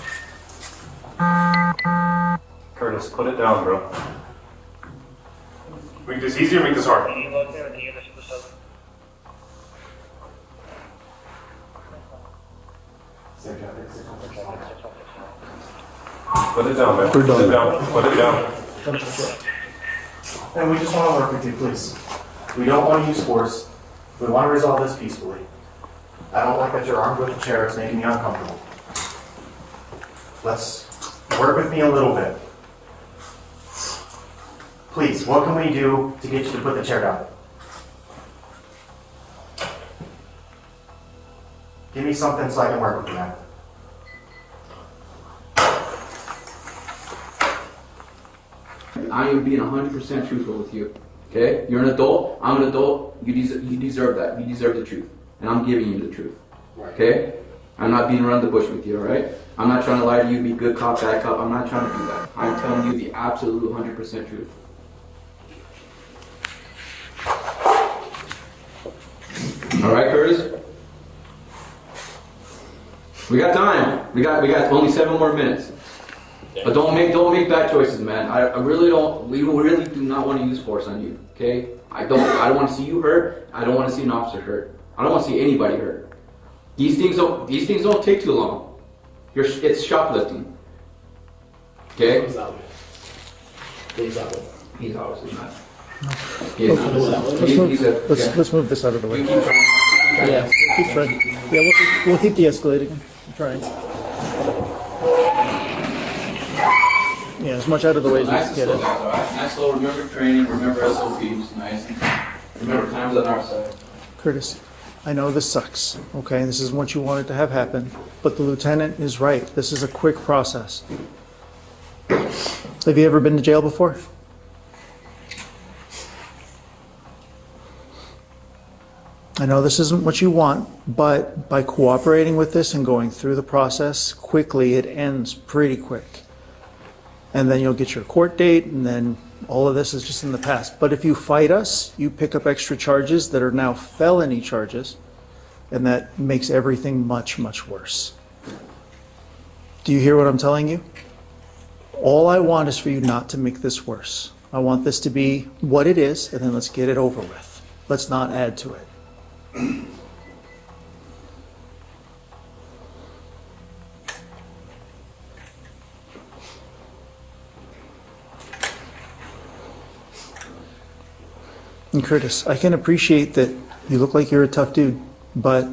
Curtis, put it down, bro. Make this easier, make this hard. Put it down, man. Put it down. Put it down. And we just want to work with you, please. We don't want to use force. We want to resolve this peacefully. I don't like that you're armed with a chair. It's making me uncomfortable. Let's work with me a little bit. Please, what can we do to get you to put the chair down? Give me something so I can work with you, man. I am being 100% truthful with you. Okay? You're an adult. I'm an adult. You deserve that. You deserve the truth. And I'm giving you the truth. Okay? I'm not beating around the bush with you, alright? I'm not trying to lie to you, be good cop, bad cop. I'm not trying to do that. I'm telling you the absolute 100% truth. Alright, Curtis? We got time. We got only 7 more minutes. But don't make bad choices, man. I really don't. We really do not want to use force on you. Okay? I don't want to see you hurt. I don't want to see an officer hurt. I don't want to see anybody hurt. These things don't take too long. It's shoplifting. Okay? He's obviously not. Let's move this out of the way. Yeah, keep trying. Yeah, we'll keep de-escalating. I'm trying. Yeah, as much out of the way as we can get it. Nice slow. Remember training. Remember SOPs. Nice. Remember times on our side. Curtis, I know this sucks, okay? This isn't what you wanted to have happen, but the lieutenant is right. This is a quick process. Have you ever been to jail before? I know this isn't what you want, but by cooperating with this and going through the process quickly, it ends pretty quick. And then you'll get your court date, and then all of this is just in the past. But if you fight us, you pick up extra charges that are now felony charges, and that makes everything much, much worse. Do you hear what I'm telling you? All I want is for you not to make this worse. I want this to be what it is, and then let's get it over with. Let's not add to it. And Curtis, I can appreciate that you look like you're a tough dude, but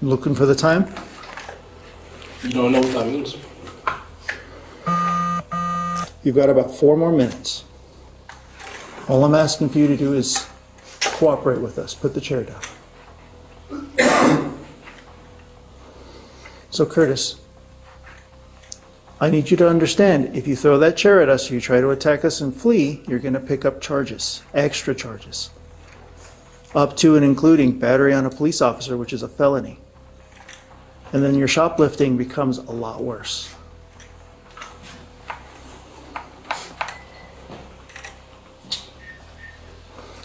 looking for the time? You don't know what that means? You've got about 4 more minutes. All I'm asking for you to do is cooperate with us. Put the chair down. So Curtis, I need you to understand, if you throw that chair at us or you try to attack us and flee, you're going to pick up charges, extra charges. Up to and including battery on a police officer, which is a felony. And then your shoplifting becomes a lot worse.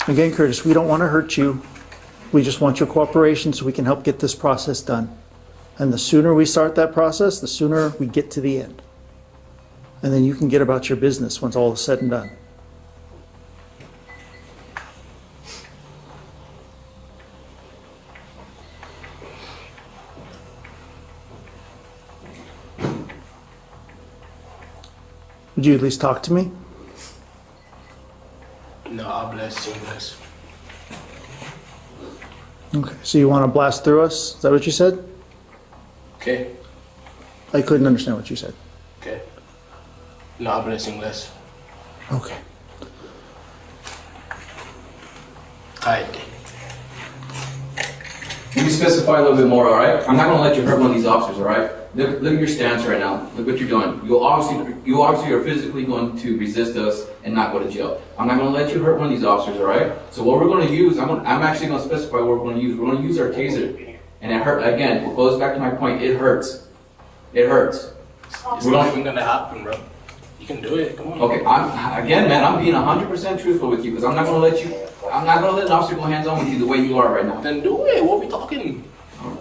Again, Curtis, we don't want to hurt you. We just want your cooperation so we can help get this process done. And the sooner we start that process, the sooner we get to the end. And then you can get about your business once all is said and done. Would you at least talk to me? No, I'll bless you, bless. Okay, so you want to blast through us? Is that what you said? Okay. I couldn't understand what you said. Okay. No, I'll bless you, bless. Okay. Alright. Can you specify a little bit more, all right? I'm not going to let you hurt one of these officers, all right? Look at your stance right now. Look what you're doing. You obviously are physically going to resist us and not go to jail. I'm not going to let you hurt one of these officers, all right? So what we're going to use, I'm actually going to specify what we're going to use. We're going to use our taser. And it hurt, again, it goes back to my point, it hurts. It hurts. It's not even gonna happen, bro. You can do it, come on. Okay, I'm being 100% truthful with you because I'm not going to let an officer go hands-on with you the way you are right now. Then do it, what are we talking?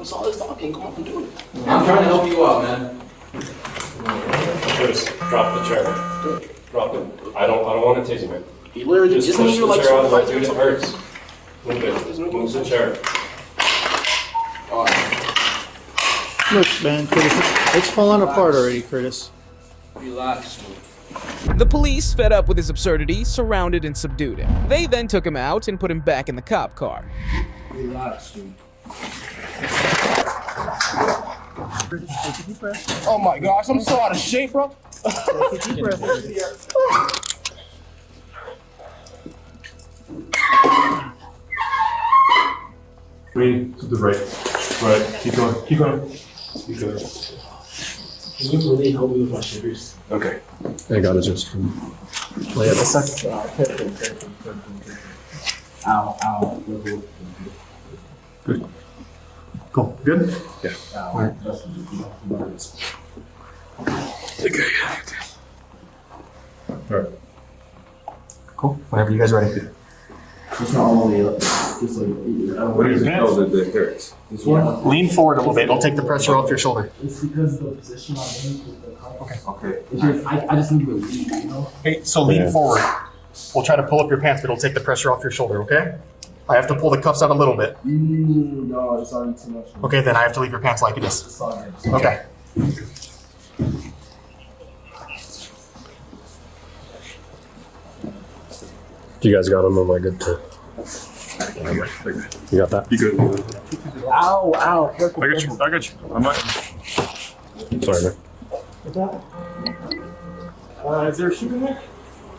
It's all this talking, come on and do it. I'm trying to help you out, man. Just drop the chair. Do it. Drop it. I don't want to tase you, man. He literally just push the chair out of the way, dude. It hurts. Move it. Move the chair. Look, man, Curtis, it's falling apart already, Curtis. Relax. The police, fed up with his absurdity, surrounded and subdued him. They then took him out and put him back in the cop car. Relax, dude. Oh my gosh, I'm so out of shape, bro. Take a deep breath. Three to the right. Right. Keep going. Keep going. Keep going. Can you really help me with my sugars? Okay. I got it. Just lay it. Ow, ow. Good. Cool. Good? Yeah. Okay. Alright. Cool. Whenever you guys are ready. It's not all the way up. Just like, What is it that hurts? This one? Lean forward a little bit. It'll take the pressure off your shoulder. It's because of the position I'm in with the cup. Okay. Okay. It's just, I just need to leave, you know? Okay, so lean forward. We'll try to pull up your pants, but it'll take the pressure off your shoulder, okay? I have to pull the cuffs out a little bit. No, it's already too much. Okay, then I have to leave your pants like this. Okay. You guys got them? Am I good to? You got that? You good? Ow, ow. I got you. I got you. I might. Sorry, man. Is there a shoe in there?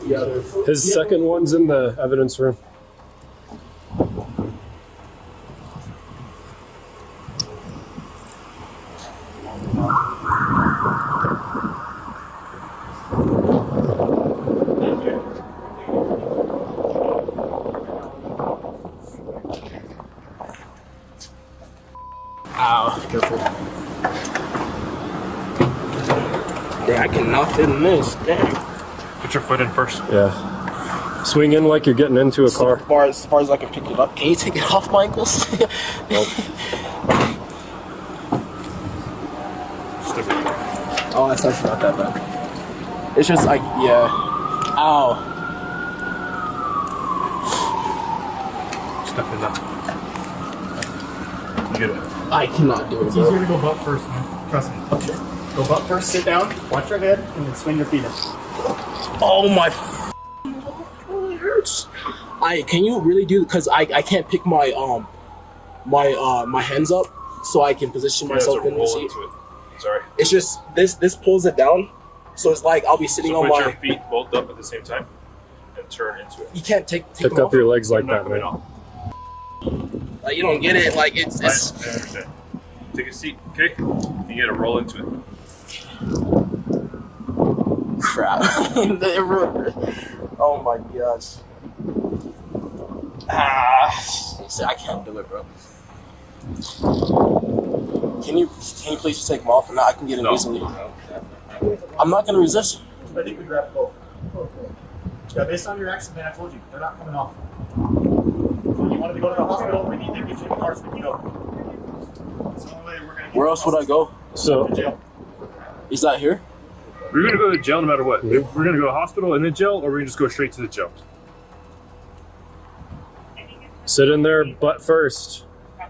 Yeah, there's. His second one's in the evidence room. Dang, I cannot fit in this. Damn. Put your foot in first. Yeah. Swing in like you're getting into a car. As far as I can pick it up. Can you take it off my ankles? Nope. Oh, that's actually not that bad. It's just like, yeah. Ow. Step in that. You get it. I cannot do it, It's bro. easier to go butt first, man. Trust me. Okay. Go butt first, sit down, watch your head, and then swing your feet in. Oh my it hurts. Can you really do, because I can't pick my my hands up so I can position myself in the seat. Into it. Sorry. It's just this pulls it down, so it's like I'll be sitting on put my your feet both up at the same time and turn into it. You can't take Pick them up off. your legs like that, man. Like, you don't get it. Like it's I understand. Take a seat, okay? You gotta roll into it. crap. Oh my gosh. I can't do it, bro. Can you please just take them off and I can get in easily? I'm not gonna resist. I think we grabbed both. Yeah, based on your accident, I told you, they're not coming off. When you wanted to go to the hospital, we need to get you in the car so we can go. It's the only way we're gonna get Where else would I go? So, jail. Is that here? We're gonna go to jail no matter what. We're gonna go to hospital and then jail, or we're gonna just go straight to the jail. Sit in there butt first,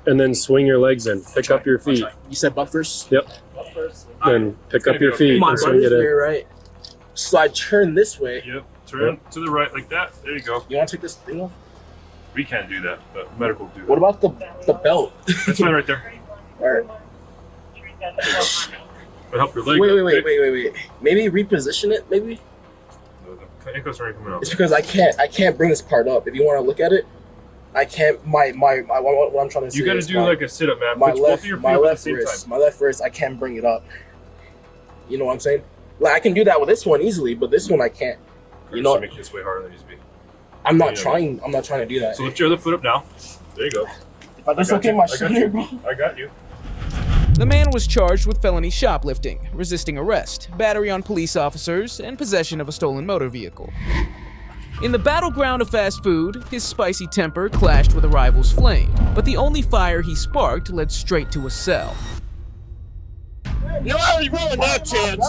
and then swing your legs in. Pick up your feet. You said butt first? Yep. Butt first. Then pick up your feet My and swing brother's it in. there, right? So I turn this way. Yep. Turn to the right like that. There you go. You want to take this thing off? We can't do that, but medical do that. What about the belt? That's fine right there. Alright. But help your leg. Wait. Maybe reposition it, maybe? The ankles are coming out. It's because I can't bring this part up. If you want to look at it, I can't. My what I'm trying to say. You gotta is do like a sit up, man. My Put both left, of your feet my up at the left same wrist, time. my left wrist. I can't bring it up. You know what I'm saying? Like I can do that with this one easily, but this one I can't. You know, make this way harder than it needs to be. I'm not trying. I'm not trying to do that. So lift your other foot up now. There you go. If I dislocate my shoulder, bro. I got you. The man was charged with felony shoplifting, resisting arrest, battery on police officers, and possession of a stolen motor vehicle. In the battleground of fast food, his spicy temper clashed with a rival's flame, but the only fire he sparked led straight to a cell. You already ruined that chance.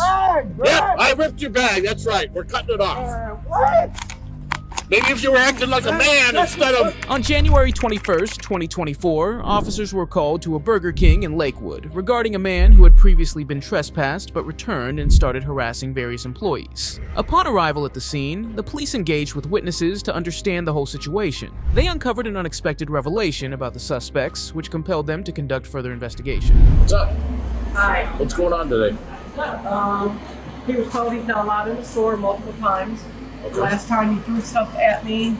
Yep, I ripped your bag. That's right. We're cutting it off. What? Maybe if you were acting like a man instead of... On January 21st, 2024, officers were called to a Burger King in Lakewood regarding a man who had previously been trespassed but returned and started harassing various employees. Upon arrival at the scene, the police engaged with witnesses to understand the whole situation. They uncovered an unexpected revelation about the suspects, which compelled them to conduct further investigation. What's up? Hi. What's going on today? He was told he's not allowed in the store multiple times. Okay. Last time he threw stuff at me,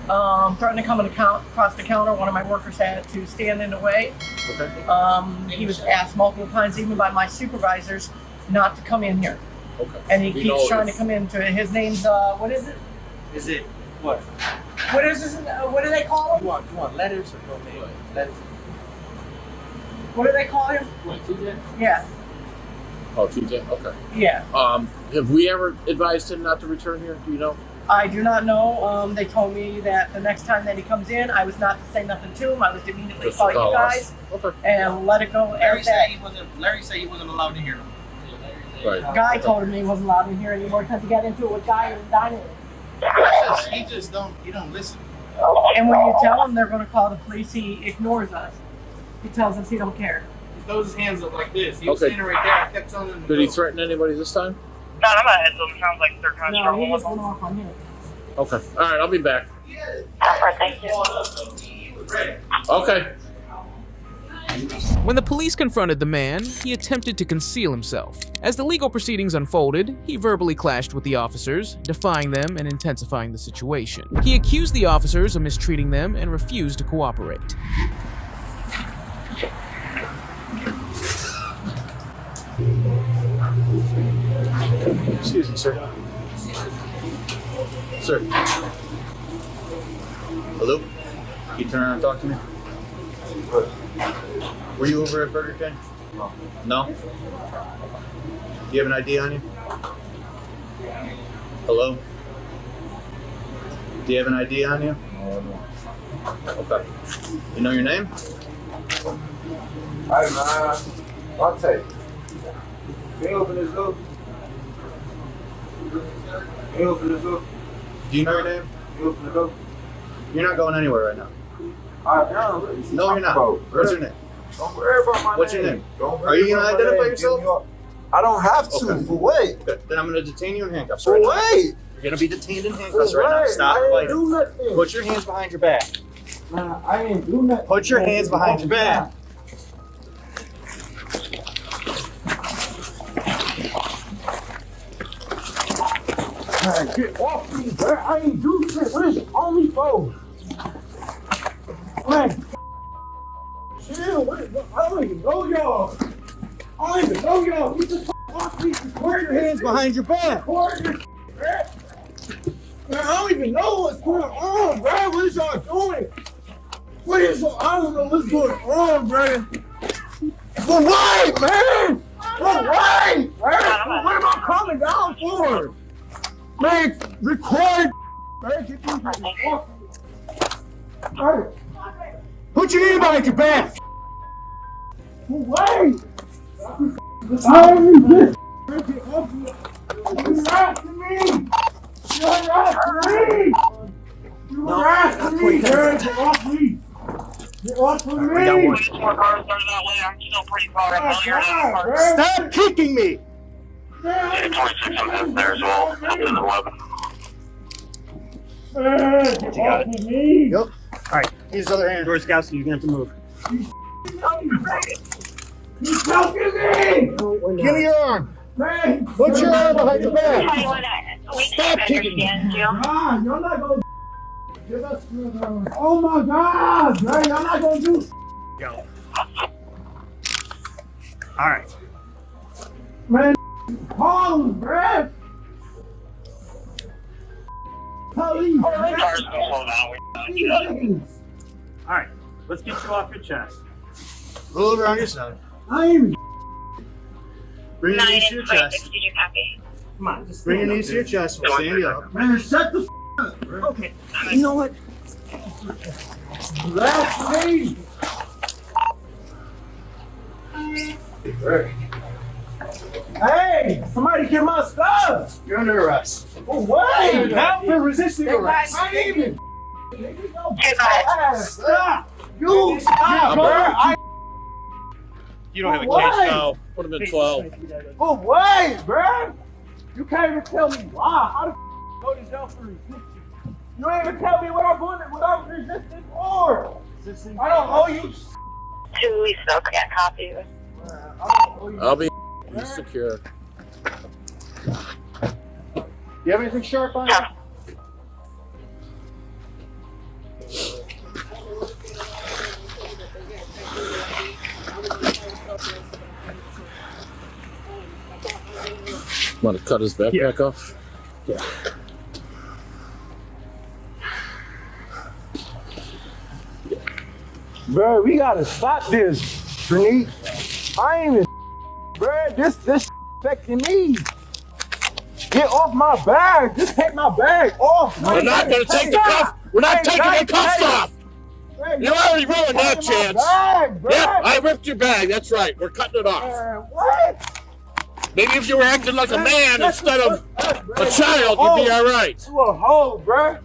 threatened to come across the counter. One of my workers had to stand in the way. Okay. He was asked multiple times, even by my supervisors, not to come in here. Okay. And he You keeps know trying if- to come into it. His name's, what is it? Is it what? What is this? What do they call him? You want letters or no name? Letters. What do they call him? What, TJ? Yeah. Oh, TJ? Okay. Yeah. Have we ever advised him not to return here? Do you know? I do not know. They told me that the next time that he comes in, I was not to say nothing to him. I was to immediately Just call call you us. guys and let it go. Larry as said that. he wasn't allowed in here. Right. Guy told him he wasn't allowed in here anymore because he got into it with Guy in the dining room. He just don't listen. And when you tell him they're going to call the police, he ignores us. He tells us he don't care. He throws his hands up like this. He was Okay. standing right there. I kept telling him to Did he go. threaten anybody this time? No, I'm not heads up. It sounds like they're kind of No, struggling he with just went off on him. Okay. All right, I'll be back. Thank you. Okay. When the police confronted the man, he attempted to conceal himself. As the legal proceedings unfolded, he verbally clashed with the officers, defying them and intensifying the situation. He accused the officers of mistreating them and refused to cooperate. Excuse me, sir. Sir. Hello? Can you turn around and talk to me? Were you over at Burger King? No? Do you have an ID on you? Hello? Do you have an ID on you? Okay. You know your name? Hey man, I'll take. Can you open this up? Can you open this up? Do you know your name? Can you open it up? You're not going anywhere right now. No, you're not. What's your name? Don't worry about my What's name. your name? Don't Are you worry going to about my identify name. yourself? I don't have to. Okay. For what? Good. Then I'm going to detain you in handcuffs For right now. what? You're going to be detained in handcuffs For right now. what? Stop I ain't fighting. do nothing. Put your hands behind your back. Nah, I ain't do nothing. Put your hands behind your back. Man, get off me, bro. I ain't do shit. What is it on me for? Man, chill. I don't even know y'all. I don't even know y'all. Get the off me. Put your hands behind your back. Man, I don't even know what's going on, bro. What is y'all doing? I don't know what's going on, bro. For what, man? For what, man? What am I coming down for? Man, record. Man, get these off. Hey, put your hand behind your back. For what? I ain't this. Get off me. You harassing me. You harassing me. You harassing me, man. Get off me. Get off of me. Stop kicking me. Yeah, 26 on that there as well. Up to the 11. You got it. Yep. All right. Use his other hand. George Skowski, you're going to have to move. He's choking me. Give me your arm. Man, put your arm behind your back. Stop kicking me. God, you're not going to give us. Oh my God, man, y'all not going to do. Go. All right. Man, pause, man. Police. All right. Let's get you off your chest. Roll over on your side. I ain't. Bring your knees to your chest. Did you copy? Come on, just bring your knees to your chest. We'll stand you up. Man, shut the up. Okay. You know what? Relax me. Hey, somebody get my stuff. You're under arrest. Oh, wait. Help for resisting arrest. I ain't even. Stop. You stop, bro. You don't have a case now. Put him in 12. Oh, wait, bro. You can't even tell me why. How the go to jail for resisting? You don't even tell me what I'm resisting for. I don't owe you. 2 weeks ago, can't copy. I'll be secure. You have anything sharp on you? Want to cut his backpack off? Yeah. Bro, we gotta stop this, Trini. I ain't even, bro. This affecting me. Get off my bag. Just take my bag off. We're not gonna take the cuff. We're not taking the cuffs off. You already ruined that chance. Yep, I ripped your bag. That's right. We're cutting it off. What? Maybe if you were acting like a man instead of a child, you'd be all right. You a hoe, bro.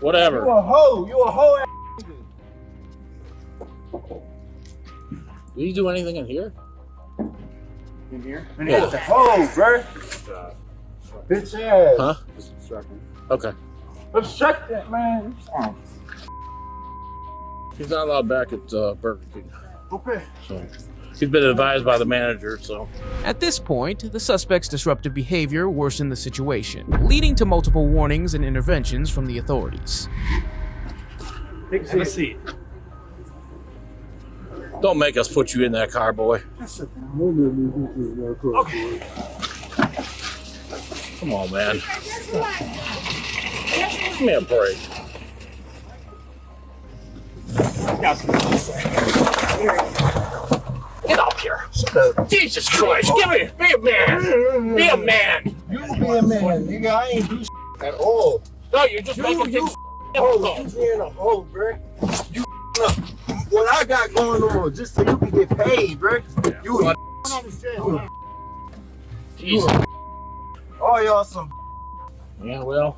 Whatever. You a hoe. You a hoe. Did you do anything in here? In here? Yeah. It's a hoe, bro. Bitch ass. Huh? Okay. Obstructed, man. He's not allowed back at Burger King. Okay. So he's been advised by the manager, so. At this point, the suspect's disruptive behavior worsened the situation, leading to multiple warnings and interventions from the authorities. Have a seat. Don't make us put you in that car, boy. Okay. Come on, man. Give me a break. Get off. here. Jesus Christ, give me, be a man. Be a man. You be a man, nigga. I ain't do at all. No, you're just making things difficult. You be in a hole, bro. You up what I got going on just so you can get paid, bro. You I don't understand. Jesus. All y'all some. Yeah, well.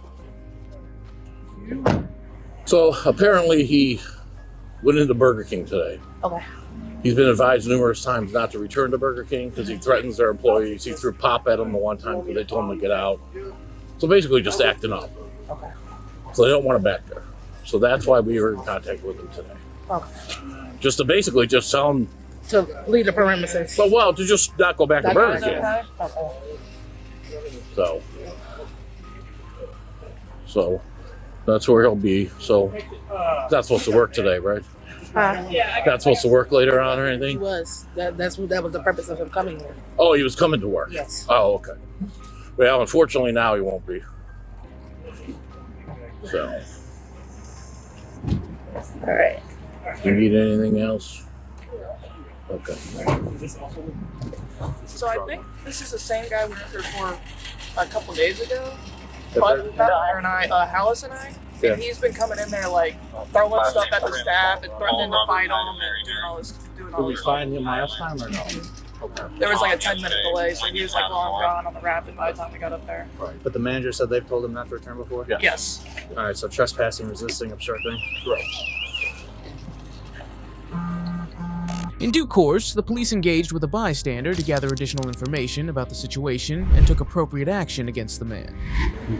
So apparently he went into Burger King today. Okay. He's been advised numerous times not to return to Burger King because he threatens their employees. He threw pop at them the one time because they told him to get out. So basically just acting up. Okay. So they don't want him back there. So that's why we were in contact with him today. Okay. Just to basically just tell him To leave the premises. so well to just not go back to Burger King. Okay. So that's where he'll be. So that's supposed to work today, right? Not supposed to work later on or He anything? was. That was the purpose of him coming here. Oh, he was coming to work? Yes. Oh, okay. Well, unfortunately now he won't be. So. All right. You need anything else? Okay. So I think this is the same guy we were here for a couple days ago. Okay. And Hallis and I. Yeah. And he's been coming in there like throwing stuff at the staff and threatening to fight them and doing all this. Did we find him last time or no? There was like a 10-minute delay, so he was like long gone on the rapid by the time we got up there. Right. But the manager said they've told him not to return before? Yeah. Yes. All right, so trespassing, resisting, obstructing? Right. In due course, the police engaged with a bystander to gather additional information about the situation and took appropriate action against the man.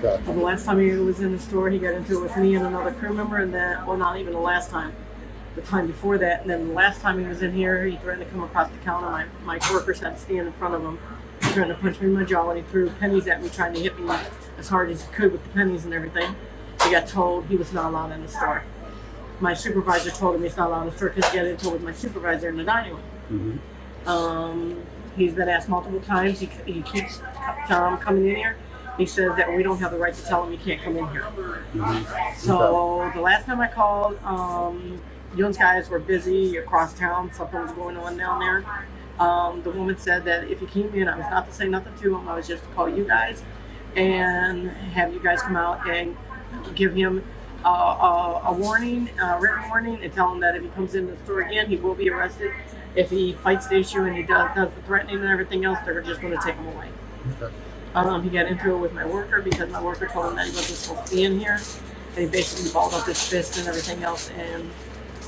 Well, the last time he was in the store, he got into it with me and another crew member, and then, well, not even the last time, the time before that. And then the last time he was in here, he threatened to come across the counter. My workers had to stand in front of him. He threatened to punch me in my jaw, and he threw pennies at me, trying to hit me as hard as he could with the pennies and everything. He got told he was not allowed in the store. My supervisor told him he's not allowed in the store because he got into it with my supervisor in the dining room. He's been asked multiple times. He keeps coming in here. He says that we don't have the right to tell him he can't come in here. So the last time I called, Young's guys were busy across town. Something was going on down there. The woman said that if he came in, I was not to say nothing to him. I was just to call you guys and have you guys come out and give him a warning, a written warning, and tell him that if he comes in the store again, he will be arrested. If he fights the issue and he does the threatening and everything else, they're just going to take him away. He got into it with my worker because my worker told him that he wasn't supposed to be in here. And he basically balled up his fist and everything else, and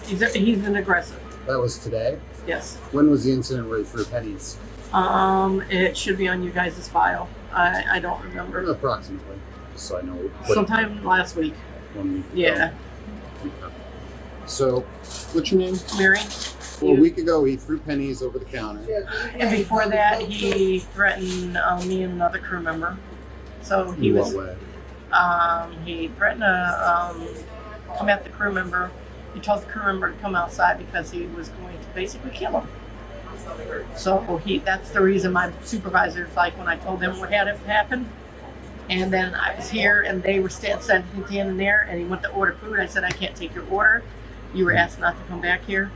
he's been aggressive. That was today? Yes. When was the incident where he threw pennies? It should be on you guys' file. I don't remember. Approximately, just so I know. Sometime last week. 1 week ago. Yeah. Okay. So, what's your name? Mary. Well, a week ago, he threw pennies over the counter. And before that, he threatened me and another crew member. So he In was. what way? He threatened to come at the crew member. He told the crew member to come outside because he was going to basically kill him. So that's the reason my supervisor, like when I told them what had happened, and then I was here and they were standing in there and he went to order food. I said, I can't take your order. You were asked not to come back here.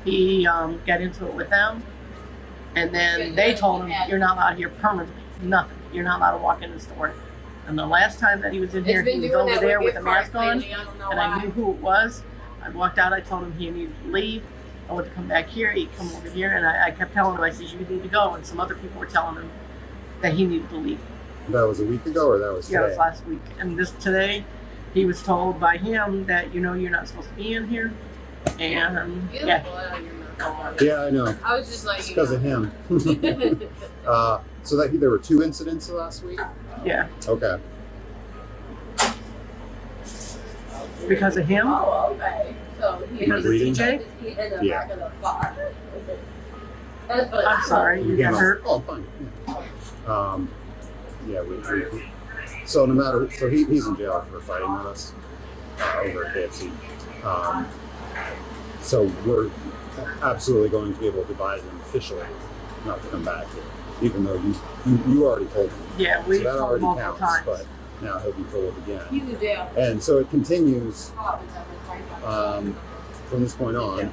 He got into it with them, and then they told him, you're not allowed here permanently, nothing. You're not allowed to walk in the store. And the last time that he was in here, he was over there with a mask on, and I knew who it was. I walked out, I told him he needed to leave. I wanted to come back here, he'd come over here, and I kept telling him, I said, you need to go. And some other people were telling him that he needed to leave. That was a week ago, or that was today? Yeah, it was last week. And today, he was told by him that, you're not supposed to be in here. And, yeah. Yeah, I know. I was just like, it's because of him. So there were 2 incidents last week? Yeah. Okay. Because of him? Oh, okay. So because of TJ? Yeah. I'm sorry, you got hurt? Oh, fine. Yeah. So no matter, so he's in jail for fighting with us over at KFC. So we're absolutely going to be able to advise him officially not to come back here, even though you already told him. Yeah, we so that told already multiple counts, times. but now he'll be told again. He's in jail. And so it continues from this point on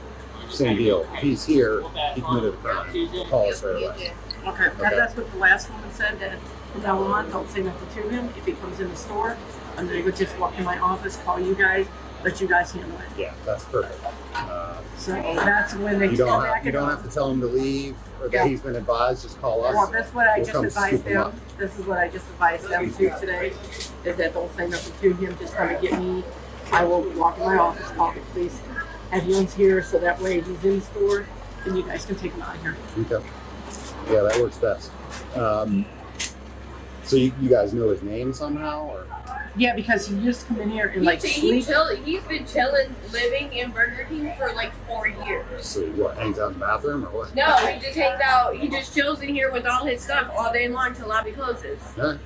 same deal. If he's here, he committed a crime. Call us right away. Okay, that's what the last woman said, that from now on, don't say nothing to him. If he comes in the store, and they would just walk in my office, call you guys, let you guys handle it. Yeah, that's perfect. So that's when they You come don't, back. you don't have to tell him to leave or that he's been advised. Just call us. Well, that's what I We'll just come advised scoop him them. up. This is what I just advised them to today, is that don't say nothing to him. Just come and get me. I will walk in my office, call the police. Everyone's here, so that way if he's in the store, then you guys can take him out of here. Okay. Yeah, that works best. So you guys know his name somehow, or? Yeah, because he used to come in here and like He's sleep. been chilling, living in Burger King for like 4 years. So what, hangs out in the bathroom or what? No, he just hangs out. He just chills in here with all his stuff all day long till lobby closes. Huh?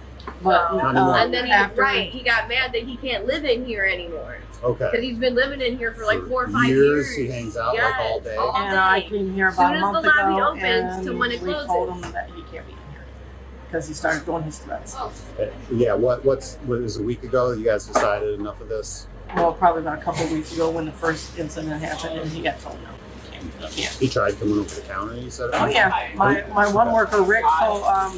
But, and then after- he got mad that he can't live in here anymore. Okay. Because he's been living in here for like 4 or 5 years. years. He hangs out like all day. And I came here about a month Soon as the lobby ago, opens and to when it we closes. told him that he can't be in here because he started doing his threats. Yeah. What was a week ago? You guys decided enough of this. Well, probably about a couple of weeks ago when the first incident happened, and he got told no. He tried coming over the counter. You said. Oh yeah, my one worker Rick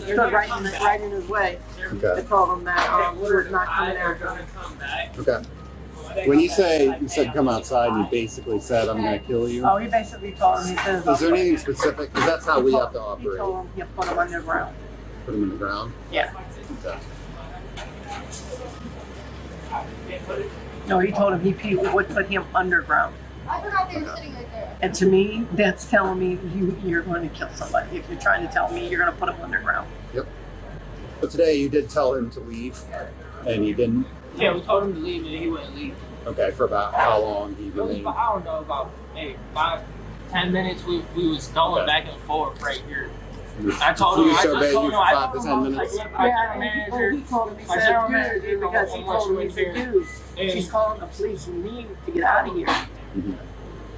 stood right in his way. Okay. I told him that he was not coming after him. Okay. When you said come outside, and he basically said, "I'm going to kill you." Oh, he basically told him. He says. Is there anything specific? Because that's how we have to He operate. told him he'll put him underground. Put him in the ground. Yeah. Okay. No, he told him he would put him underground. I forgot they were sitting right there. And to me, that's telling me you're going to kill somebody. If you're trying to tell me you're going to put him underground. Yep. But today you did tell him to leave, and he didn't. Yeah, we told him to leave and he wouldn't leave. Okay. For about how long he It was, remained? I don't know, about 5-10 minutes. We was going back and forth right here. I told him. I just told him. I told him. I was like, manager. He told him he I said, said, dude, manager, because he told him, he said, dude, she's calling the police. You need to get out of here.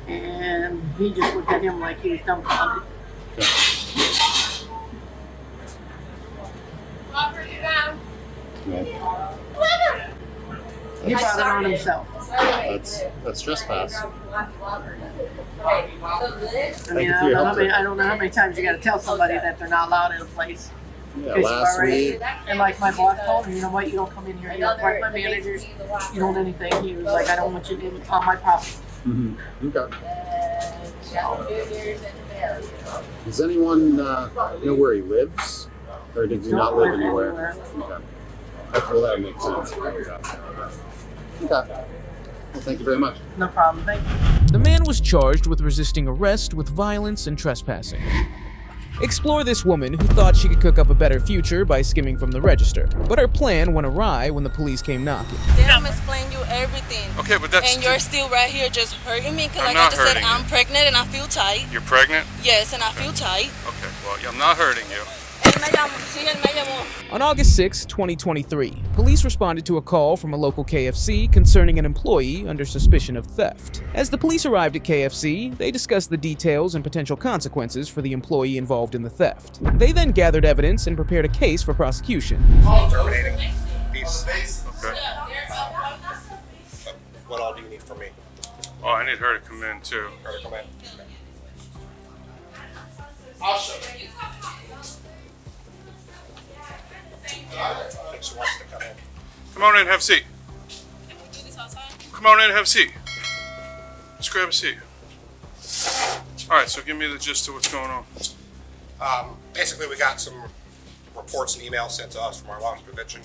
And he just looked at him like he was dumbfounded. He brought it on himself. That's trespass. I mean, I don't know how many times you got to tell somebody that they're not allowed in a place. Yeah, Because last you've already- week. And like my boss told him, you know what, you don't come in here, you don't correct my managers, you don't anything. He was like, I don't want you in on my property. Okay. Does anyone know where he lives, or does he not live anywhere? Okay. Well, that makes sense. Okay. Well, thank you very much. No problem, thank you. The man was charged with resisting arrest with violence and trespassing. Explore this woman who thought she could cook up a better future by skimming from the register, but her plan went awry when the police came knocking. I'm explaining you everything. Okay, but that's... And you're still right here just hurting me because I'm like I not just said, hurting I'm you. pregnant and I feel tight. You're pregnant? Yes, and I feel tight. Okay, well, I'm not hurting you. On August 6, 2023, police responded to a call from a local KFC concerning an employee under suspicion of theft. As the police arrived at KFC, they discussed the details and potential consequences for the employee involved in the theft. They then gathered evidence and prepared a case for prosecution. Terminating. Peace. Okay. What all do you need from me? Oh, I need her to come in, too. Her to come in. I'll show you. I think she wants to come in. Come on in, have a seat. Come on in and have a seat. Just grab a seat. Alright, so give me the gist of what's going on. Basically, we got some reports and emails sent to us from our loss prevention.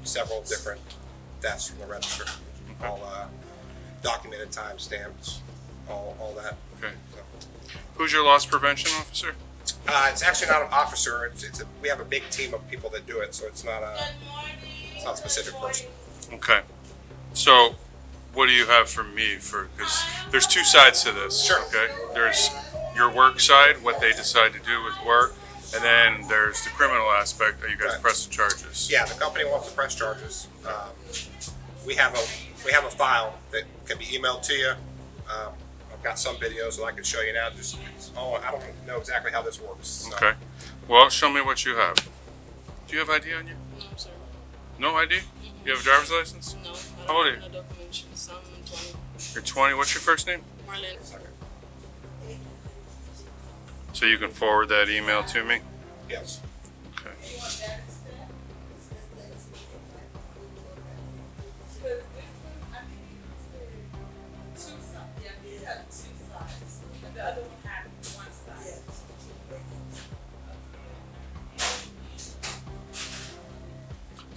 Several different deaths from the register. All documented, time stamped, all that. Okay. Who's your loss prevention officer? It's actually not an officer. We have a big team of people that do it, so it's not a specific person. Okay. So, what do you have for me? Because there's two sides to this. Sure. Okay. There's your work side, what they decide to do with work, and then there's the criminal aspect that you guys press the charges. Yeah, the company wants to press charges. We have a file that can be emailed to you. I've got some videos that I can show you now. I don't know exactly how this works. So. Okay. Well, show me what you have. Do you have ID on you? No, sir. No ID? You have a driver's license? No. How old are you? No documentation. I'm 20. You're 20. What's your first name? Marlene. So you can forward that email to me? Yes. Okay.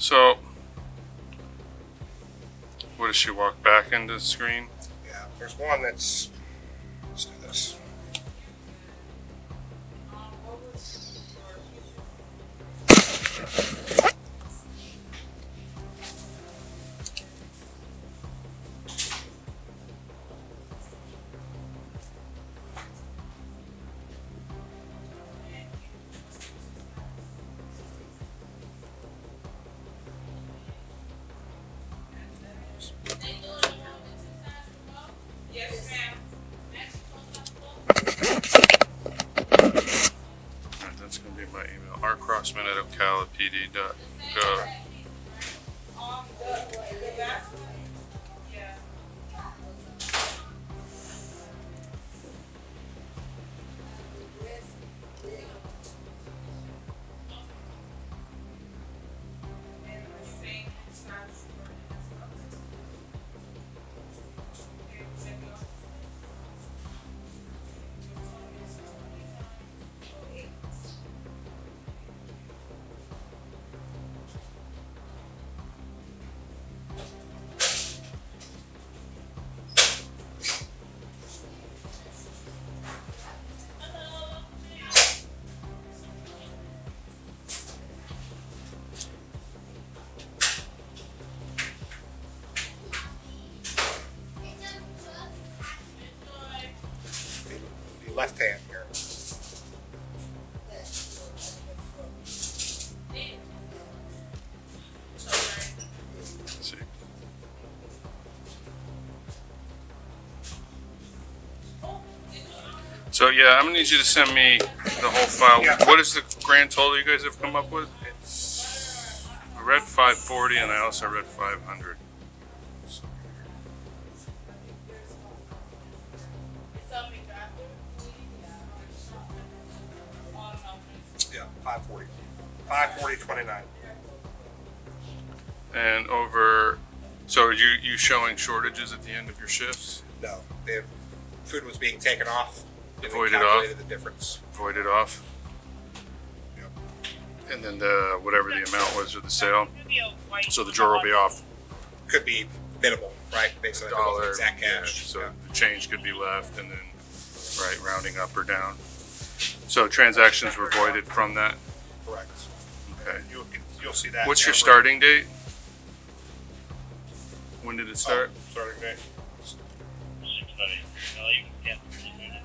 So, what does she walk back into the screen? Yeah, there's one that's, let's do this. Alright, that's going to be my email. rcrossman@ocalapd.gov. The left hand here. Let's see. So yeah, I'm gonna need you to send me the whole file. What is the grand total you guys have come up with? I read 540 and I also read 500. Yeah, 540. 540.29. And over, so are you showing shortages at the end of your shifts? No, the food was being taken off. And we Voided off? calculated the difference. Voided off? Yep. And then the whatever the amount was of the sale. So the drawer will be off. Could be minimal, right? Basically, $1. exact Yeah, cash. so the change could be left and then, right, rounding up or down. So transactions were voided from that? Correct. Okay. You'll see that. What's your number. starting date? When did it start? Starting date.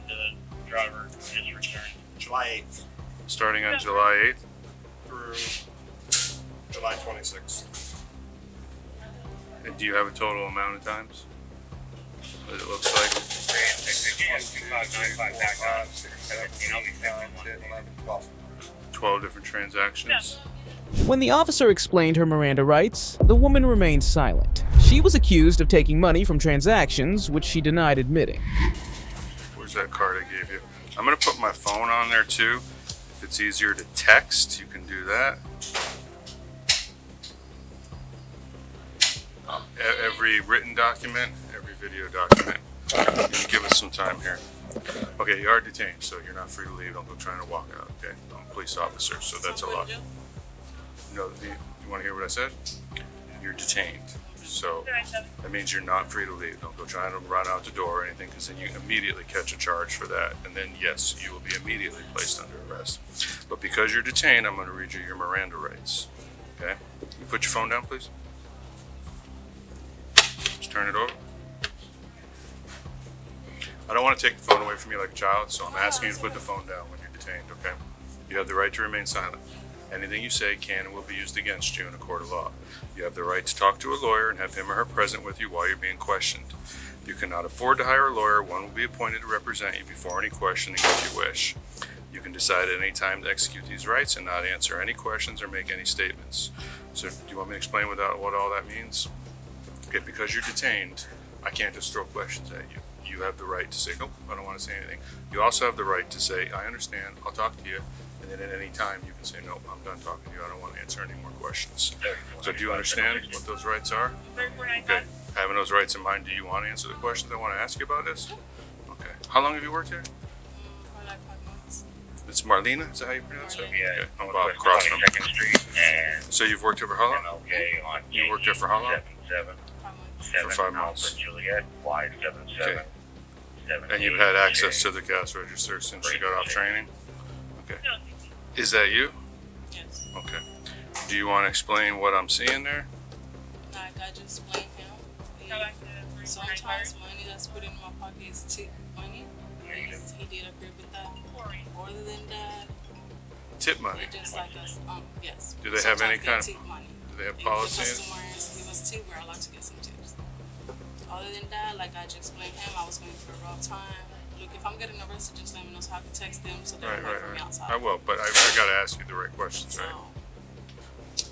The driver is returned. July 8th Starting on July 8th? through July 26th. And do you have a total amount of times? What it looks like? 12 different transactions. When the officer explained her Miranda rights, the woman remained silent. She was accused of taking money from transactions, which she denied admitting. Where's that card I gave you? I'm gonna put my phone on there too. If it's easier to text, you can do that. Every written document, every video document. You give us some time here. Okay, you are detained, so you're not free to leave. Don't go trying to walk out, okay? I'm a police officer, so that's a lot. No, you want to hear what I said? You're detained. So that means you're not free to leave. Don't go trying to run out the door or anything, because then you immediately catch a charge for that. And then, yes, you will be immediately placed under arrest. But because you're detained, I'm going to read you your Miranda rights. Okay? You put your phone down, please. Just turn it over. I don't want to take the phone away from you like a child, so I'm asking you to put the phone down when you're detained, okay? You have the right to remain silent. Anything you say can and will be used against you in a court of law. You have the right to talk to a lawyer and have him or her present with you while you're being questioned. If you cannot afford to hire a lawyer, one will be appointed to represent you before any questioning if you wish. You can decide at any time to execute these rights and not answer any questions or make any statements. So do you want me to explain what all that means? Okay, because you're detained, I can't just throw questions at you. you have the right to say, nope, I don't want to say anything. You also have the right to say, I understand, I'll talk to you. And then at any time you can say, nope, I'm done talking to you. I don't want to answer any more questions. So do you understand what those rights are? Okay. Having those rights in mind, do you want to answer the questions I want to ask you about this? Okay. How long have you worked here? For like 5 months. It's Marlena, is that how you pronounce it? Yeah. Okay. I'm about across from. So you've worked here for how long? You worked here for how long? 5 months. For 5 months. Juliet, Okay. And you've had access to the gas register since you got off training? Okay. Is that you? Yes. Okay. Do you want to explain what I'm seeing there? Like I just blame him. Sometimes money that's put in my pocket is tip money. He did agree with that. Other than that, Tip money? just like us. Yes. Do they have any Sometimes kind of, tip money. do they have If policy? the customers give us tip, we're allowed to get some tips. Other than that, like I just blamed him. I was going through a rough time. Look, if I'm getting arrested, just let me know so I can text them so they're away from me outside. I will, but I got to ask you the right questions, right?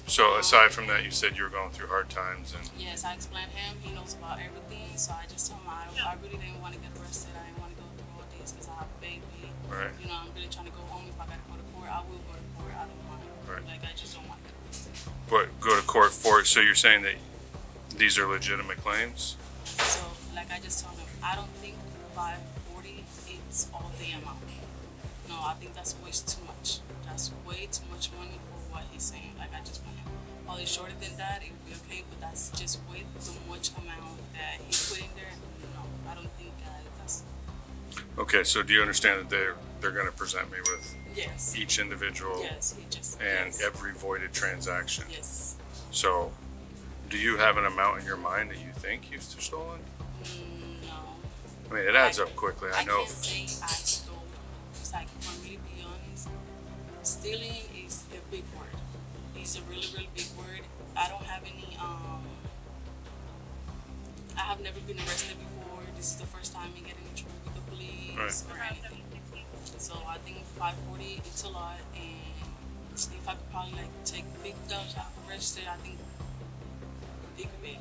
So aside from that, you said you were going through hard times, and Yes, I explained him. He knows about everything. So I just told him I really didn't want to get arrested. I didn't want to go through all this because I have a baby. Right. You know, I'm really trying to go home. If I got to go to court, I will go to court. I don't mind. Right. Like, I just don't want to get arrested. but go to court for it. So you're saying that these are legitimate claims? So, like I just told him, I don't think 540 is all the amount. No, I think that's way too much. That's way too much money for what he's saying. Like, I just want him. Probably shorter than that, it would be okay, but that's just way too much amount that he put in there. No, I don't think that's. Okay, so do you understand that they're going to present me with Yes. each individual Yes, he just. and yes. every voided transaction? Yes. So, do you have an amount in your mind that you think you've stolen? No. I mean, it adds up quickly. I know. can't say I stole. It's like, for me to be honest, stealing is a big word. It's a really, really big word. I don't have any, I have never been arrested before. This is the first time me getting in trouble with the police or anything. So I think 540, it's a lot. And if I could probably like take big dumps out of the register, I think it could be.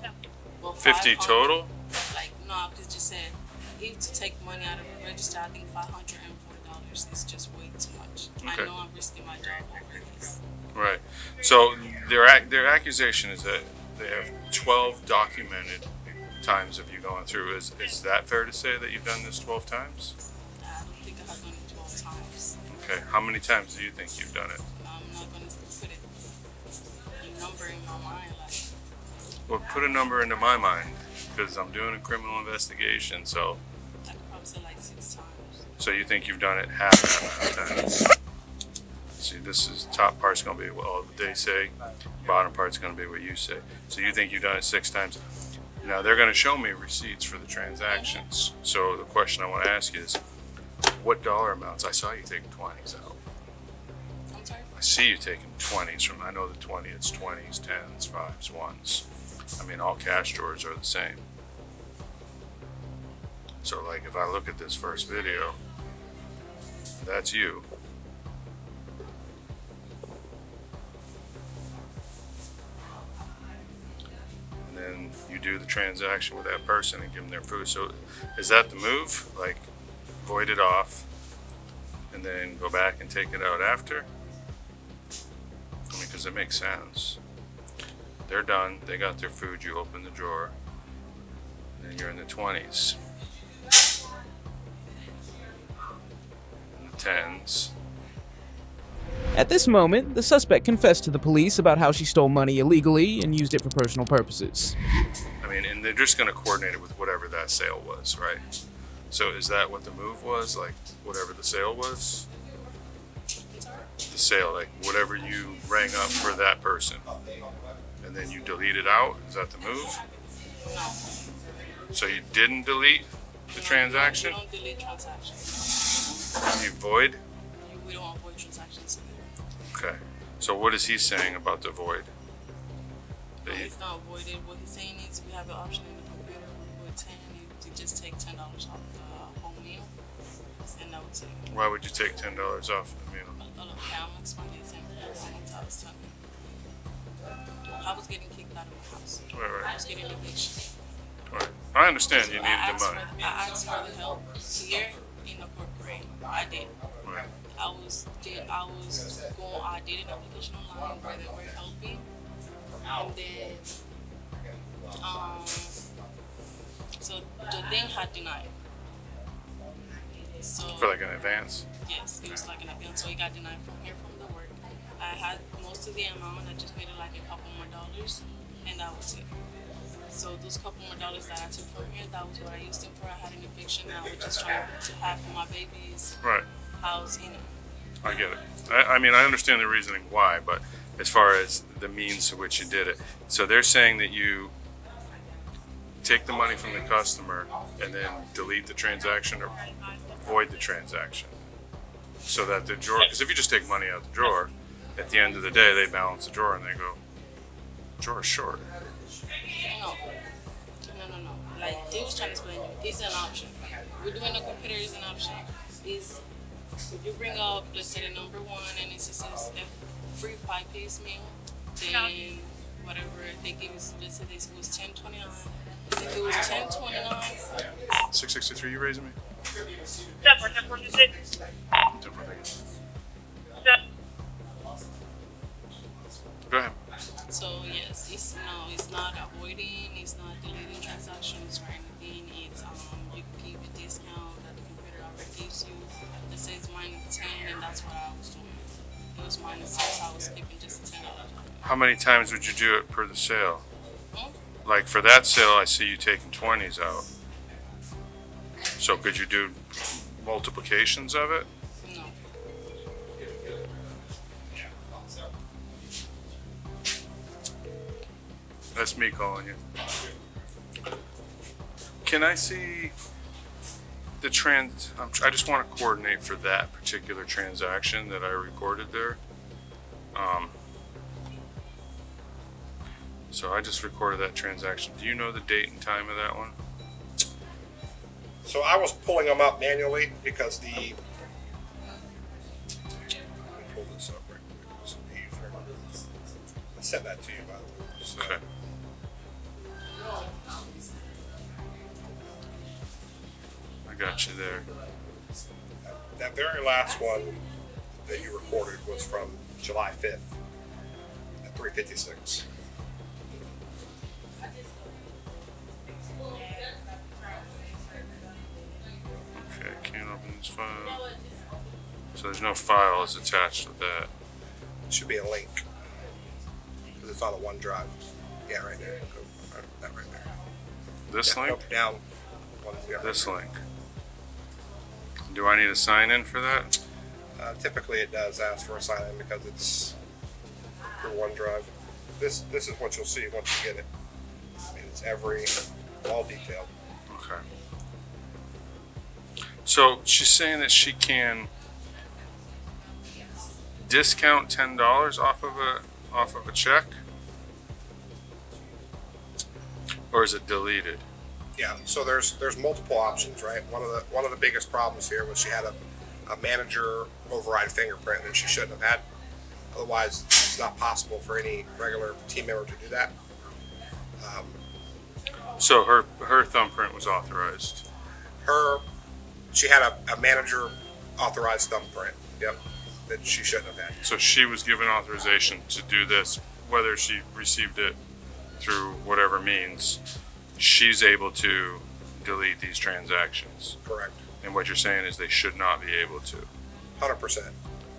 Well, 50 total? Like, no, I just said, if to take money out of the register, I think $540 is just way too much. Okay. I know I'm risking my job over this. Right. So their accusation is that they have 12 documented times of you going through. Is that fair to say that you've done this 12 times? I don't think I have done it 12 times. Okay. How many times do you think you've done it? I'm not going to put a number in my mind. Like, Well, put a number into my mind because I'm doing a criminal investigation. So, I could probably say like 6 times. so you think you've done it half the times? See, this is top part's going to be what they say, bottom part's going to be what you say. So you think you've done it 6 times. Now they're going to show me receipts for the transactions. So the question I want to ask you is, what dollar amounts? I saw you taking 20s out. I'm sorry? I see you taking 20s from. I know the 20. It's 20s, 10s, 5s, 1s. I mean, all cash drawers are the same. So like, if I look at this first video, that's you. Then you do the transaction with that person and give them their food. So is that the move? Like void it off and then go back and take it out after? I mean, because it makes sense. They're done. They got their food. You open the drawer. And then you're in the 20s. And the 10s. At this moment, the suspect confessed to the police about how she stole money illegally and used it for personal purposes. I mean, and they're just going to coordinate it with whatever that sale was, right? So is that what the move was? Like, whatever the sale was? The sale, like, whatever you rang up for that person. And then you delete it out? Is that the move? No. So you didn't delete the transaction? We don't delete transactions. You void? We don't avoid transactions. Okay. So what is he saying about the void? No, it's not voided. What he's saying is we have an option in the computer. We would to just take $10 off the whole meal, and that would take. Why would you take $10 off the meal? I'm explaining the example. I was telling you. I was getting kicked out of my house. Right. I was getting eviction. Right. I understand you needed the money. I asked for the help here in the corporate. I did. Right. I did an application online where they were helping, and then so the thing had denied. So For like an advance? yes, it was like an advance, so it got denied from the work. I had most of the amount. I just paid it like a couple more dollars, and that was it. So those couple more dollars that I took from here, that was what I used them for. I had an eviction, and I was just trying to have my baby's house in it. I get it. I mean, I understand the reasoning why, but as far as the means to which you did it. So they're saying that you take the money from the customer and then delete the transaction or void the transaction. So that the drawer, because if you just take money out the drawer, at the end of the day, they balance the drawer and they go, drawer's short. No. Like he was trying to explain, it's an option. We're doing a computer is an option. Is if you bring up, let's say the number one, and it says a free 5-piece meal, then whatever they give us, let's say this was $10.29. If it was $10.29. 663, you raising me? 1046. Go ahead. So yes, it's not avoiding, it's not deleting transactions or anything. It's you can keep a discount that the computer already gives you. It says -10, and that's what I was doing. It was -10, so I was keeping just $10. How many times would you do it per the sale? Like for that sale, I see you taking 20s out. So could you do multiplications of it? No. That's me calling you. Can I see the I just want to coordinate for that particular transaction that I recorded there. So I just recorded that transaction. Do you know the date and time of that one? So I was pulling them up manually because let me pull this up right quick. It's easier. I sent that to you, by the way. So. Okay. I got you there. That very last one that you recorded was from July 5th at 3:56. Okay, can't open this file. So there's no file that's attached with that. It should be a link because it's on a OneDrive. Yeah, right there. That right there. This link? Nope, down. This link. Do I need to sign in for that? Typically, it does ask for a sign-in because it's through OneDrive. This is what you'll see once you get it. I mean, it's all detailed. Okay. So she's saying that she can discount $10 off of a check, or is it deleted? Yeah. So there's multiple options, right? One of the biggest problems here was she had a manager override fingerprint that she shouldn't have had. Otherwise, it's not possible for any regular team member to do that. So her thumbprint was authorized. She had a manager authorized thumbprint. Yep, that she shouldn't have had. So she was given authorization to do this, whether she received it through whatever means. She's able to delete these transactions. Correct. And what you're saying is they should not be able to. 100%.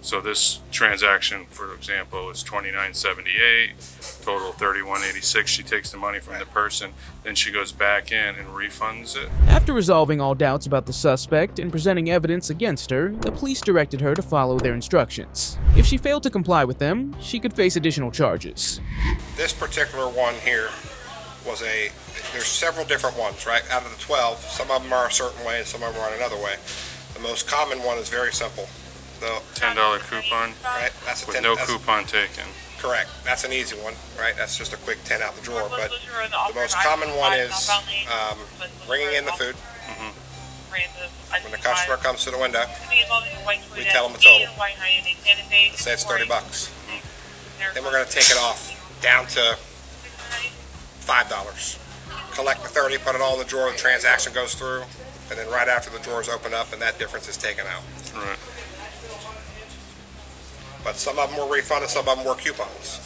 So this transaction, for example, is $29.78, total $31.86. She takes the money from the person, then she goes back in and refunds it. After resolving all doubts about the suspect and presenting evidence against her, the police directed her to follow their instructions. If she failed to comply with them, she could face additional charges. This particular one here was there's several different ones, right? Out of the 12, some of them are a certain way and some of them are another way. The most common one is very simple. The $10 coupon, right? That's with no coupon taken. Correct. That's an easy one, right? That's just a quick 10 out the drawer. But the most common one is bringing in the food. When the customer comes to the window, we tell them the total. Let's say it's $30. Then we're going to take it off down to $5. collect the 30, put it all in the drawer, the transaction goes through, and then right after the drawers open up, and that difference is taken out. Right. But some of them were refunded, some of them were coupons.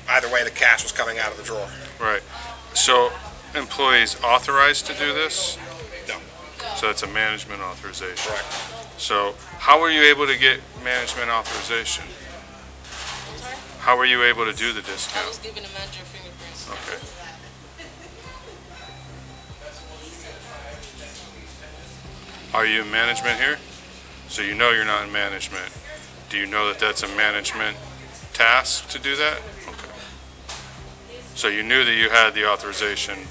Either way, the cash was coming out of the drawer. Right. So, employees authorized to do this? No. So it's a management authorization. Correct. So, how were you able to get management authorization? How were you able to do the discount? I was giving the manager fingerprints. Okay. Are you in management here? So you know you're not in management. Do you know that that's a management task to do that? Okay. So you knew that you had the authorization,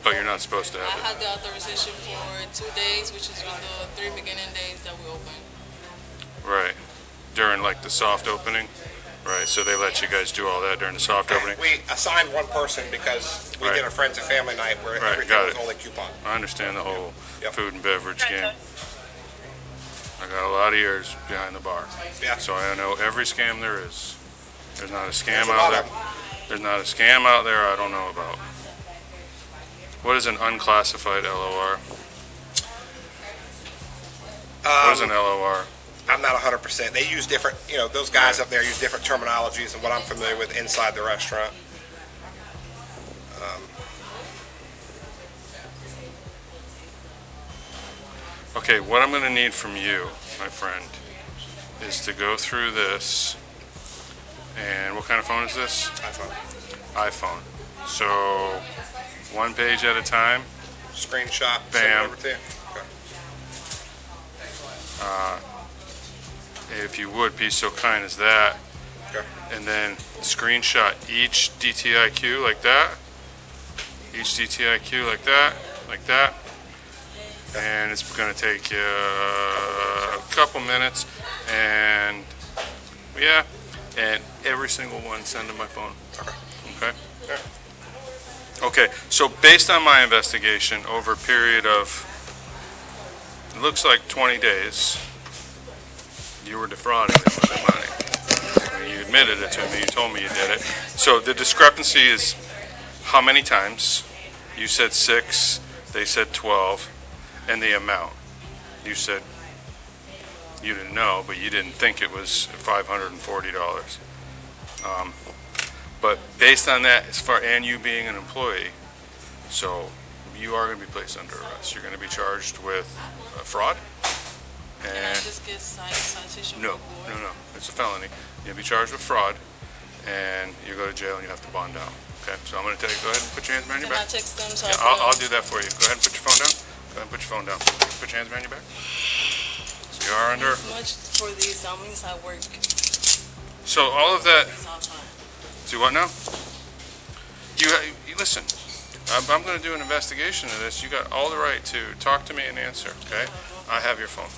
but you're not supposed to I have it. had the authorization for 2 days, which is with the 3 beginning days that we opened. Right. During like the soft opening? Right, so they let you guys do all that during the soft opening? We assigned one person because we did a friends and family night where everything was only coupon. I understand the whole food and beverage game. I got a lot of years behind the bar. Yeah. So I know every scam there is. There's not a scam out there. There's not a scam out there I don't know about. What is an unclassified LOR? What is an LOR? I'm not 100%. They use different, those guys up there use different terminologies than what I'm familiar with inside the restaurant. Okay, what I'm going to need from you, my friend, is to go through this. And what kind of phone is this? iPhone. iPhone. So, one page at a time. Screenshot. Bam. Send it over to you. Okay. If you would be so kind as that. Okay. And then screenshot each DTIQ like that. Each DTIQ like that. Like that. And it's going to take you a couple minutes. And yeah. And every single one send to my phone. Okay? Okay. So based on my investigation over a period of, it looks like 20 days, you were defrauding them of their money. I mean, you admitted it to me. You told me you did it. So the discrepancy is how many times? You said 6. They said 12. And the amount. You said you didn't know, but you didn't think it was $540. But based on that, and you being an employee, so you are going to be placed under arrest. You're going to be charged with fraud. Can I just get citation? No. It's a felony. You'll be charged with fraud, and you go to jail, and you have to bond out. Okay. So I'm going to tell you, go ahead and put your hands behind your back. Can I text them? So Yeah, I'll do that for you. Go ahead and put your phone down. Go ahead and put your phone down. Put your hands behind your back. So you are under. As much for these, that means I work. So all of that. Do what now? You listen. I'm going to do an investigation of this. You got all the right to talk to me and answer. Okay. I have your phone.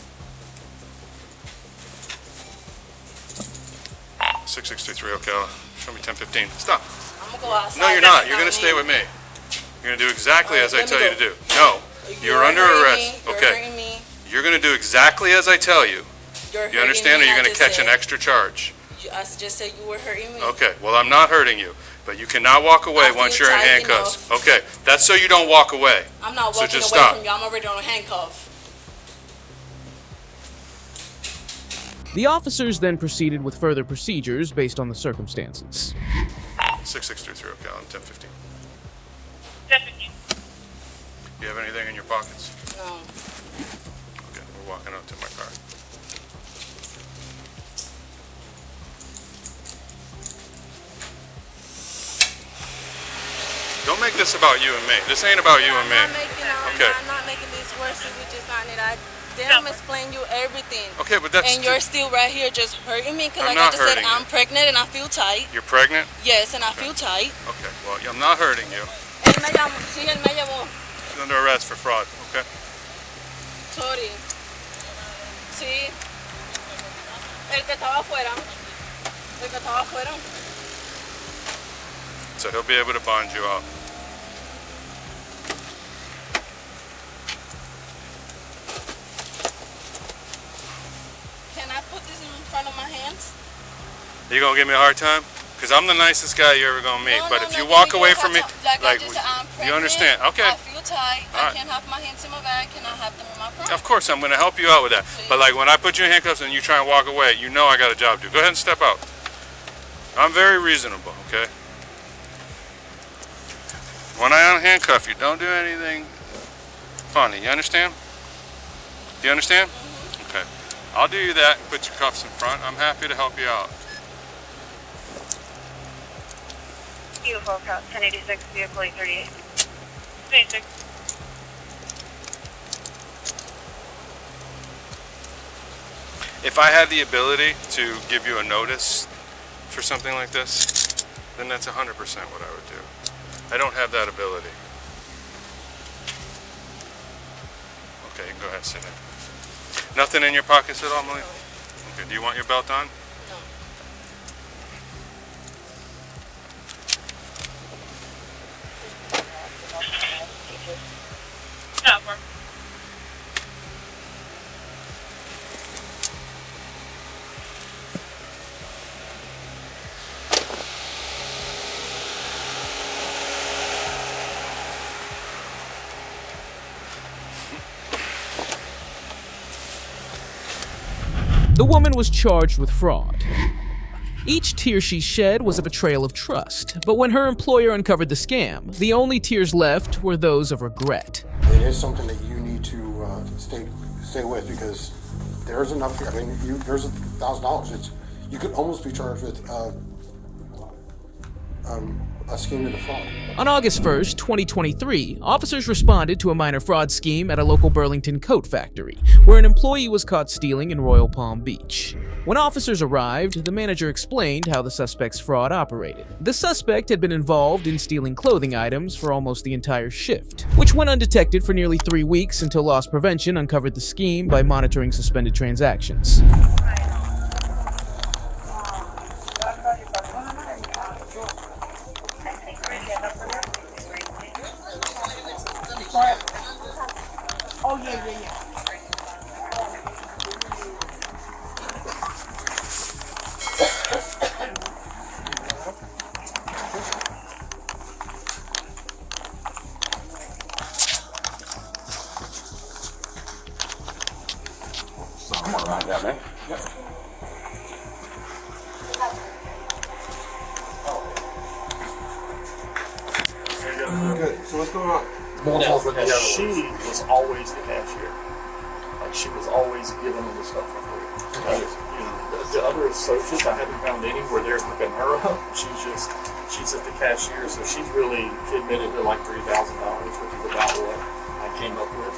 6633. Okay. Show me 1015. Stop. I'm gonna go outside. No, you're not. You're going to stay with me. You're going to do exactly as I tell you to do. No. You're under arrest. Okay. You're going to do exactly as I tell you. You understand, or you're going to catch an extra charge? I just said you were hurting me. Okay. Well, I'm not hurting you, but you cannot walk away once you're in handcuffs. Okay. That's so you don't walk away. I'm not walking just away stop. from you. I'm already on a handcuff. The officers then proceeded with further procedures based on the circumstances. 6633. Okay. I'm 1015. 1015. Do you have anything in your pockets? No. Okay. We're walking up to my car. Don't make this about you and me. This ain't about you and me. Okay. I'm not making this worse. We just not it. I damn explain you everything. Okay, but that's. And you're still right here just hurting me because, I'm like I not just said, hurting you. I'm pregnant and I feel tight. You're pregnant? Yes, and I feel tight. Okay. Well, I'm not hurting you. Él me llamó. Sí, él me llamó. She's under arrest for fraud. Okay. Sorry. Sí. El que estaba afuera. El que estaba afuera. So he'll be able to bond you out. Can I put this in front of my hands? You gonna give me a hard time? Because I'm the nicest guy you're ever gonna meet. But if you walk away from me, you understand? Okay. I feel tight. I can't have my hands in my bag. Can I have them in my front? Of course, I'm gonna help you out with that. But like when I put you in handcuffs and you try and walk away, you know I got a job to do. Go ahead and step out. I'm very reasonable, okay? When I unhandcuff you, don't do anything funny. You understand? Do you understand? Okay. I'll do you that and put your cuffs in front. I'm happy to help you out. Beautiful, Cross 1086, vehicle 838. 26. If I had the ability to give you a notice for something like this, then that's 100% what I would do. I don't have that ability. Okay, you can go ahead and sit down. Nothing in your pockets at all, Malia? Okay, do you want your belt on? No. The woman was charged with fraud. Each tear she shed was a betrayal of trust, but when her employer uncovered the scam, the only tears left were those of regret. It is something that you need to stay with, because there's enough here. I mean, there's $1,000. You could almost be charged with a scheme to defraud. On August 1st, 2023, officers responded to a minor fraud scheme at a local Burlington coat factory, where an employee was caught stealing in Royal Palm Beach. When officers arrived, the manager explained how the suspect's fraud operated. The suspect had been involved in stealing clothing items for almost the entire shift, which went undetected for nearly 3 weeks until loss prevention uncovered the scheme by monitoring suspended transactions. Oh, yeah. Something around that, man. Yep. Good. So what's going on? She was always the cashier. Like, she was always giving them the stuff for free. The other associates, I haven't found any where they're hooking her up. She's just the cashier, so she admitted to like $3,000, which is about what I came up with.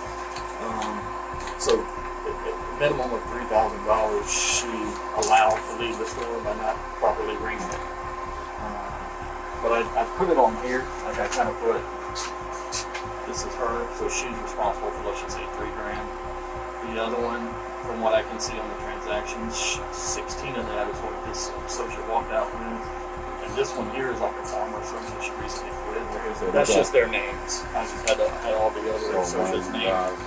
So a minimum of $3,000 she allowed to leave the store by not properly ringing it. But I put it on here, like I kind of put, this is her, so she's responsible for, let's just say, $3,000. The other one, from what I can see on the transactions, 16 of that is what this associate walked out with. And this one here is like a former associate she recently quit. That's just their names. I just had all the other associates' names.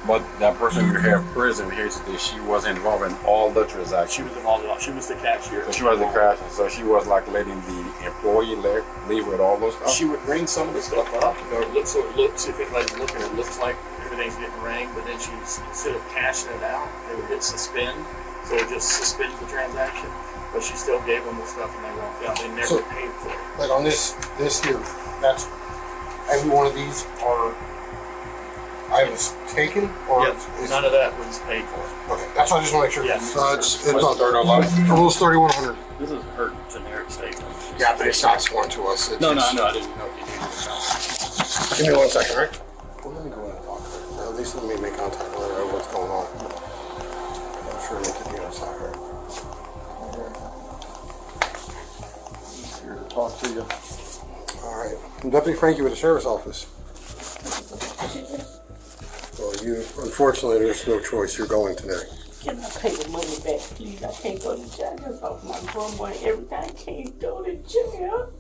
But that person you have in prison here today, she was involved in all the transactions. She was involved in all. She was the cashier. So she was the cashier. So she was like letting the employee leave with all those stuff. She would ring some of the stuff up, or it looks if it like looking, it looks like everything's getting rang, but then she was, instead of cashing it out, they would hit suspend, so it just suspends the transaction. But she still gave them the stuff and they walked out. They never paid for it. Like on this here, that's every one of these are items taken, or none of that was paid for. Okay, that's why I just want to make sure. Yeah. So it's almost 3,100. This is her generic statement. Yeah, but it's not sworn to us. No, I didn't know if you needed it. Give me 1 second, right? Well, let me go in and talk to her. At least let me make contact with her. What's going on? I'm sure they can hear us out here. Here to talk to you. All right, I'm Deputy Frankie with the Sheriff's Office. Well, unfortunately, there's no choice. You're going today. Can I pay the money back, please? I can't go to jail. Just off my grandma and everything. I can't go to jail.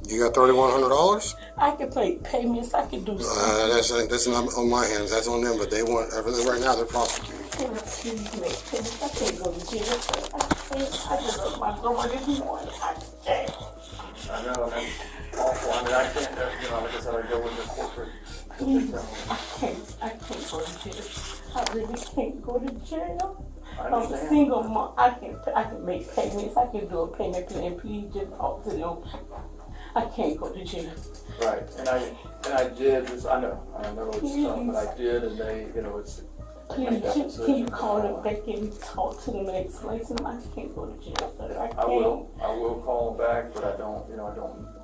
You got $3,100? I can pay payments. I can do something. That's not on my hands. That's on them. But they want everything right now. They're prosecuting. please make payments? I can't go to jail. I just love my grandma this morning. I can't. I know, man. Awful. I mean, I can't, like I said, I go into corporate. Please, I can't go to jail. I really can't go to jail. I'm a single mom. I can make payments. I can do a payment plan. Please just talk to them. I can't go to jail. Right, and I did. I know it's tough, but I did, and they, it's. Please, can you call them back and talk to them and explain to them I can't go to jail? So that I will call them back, but I don't know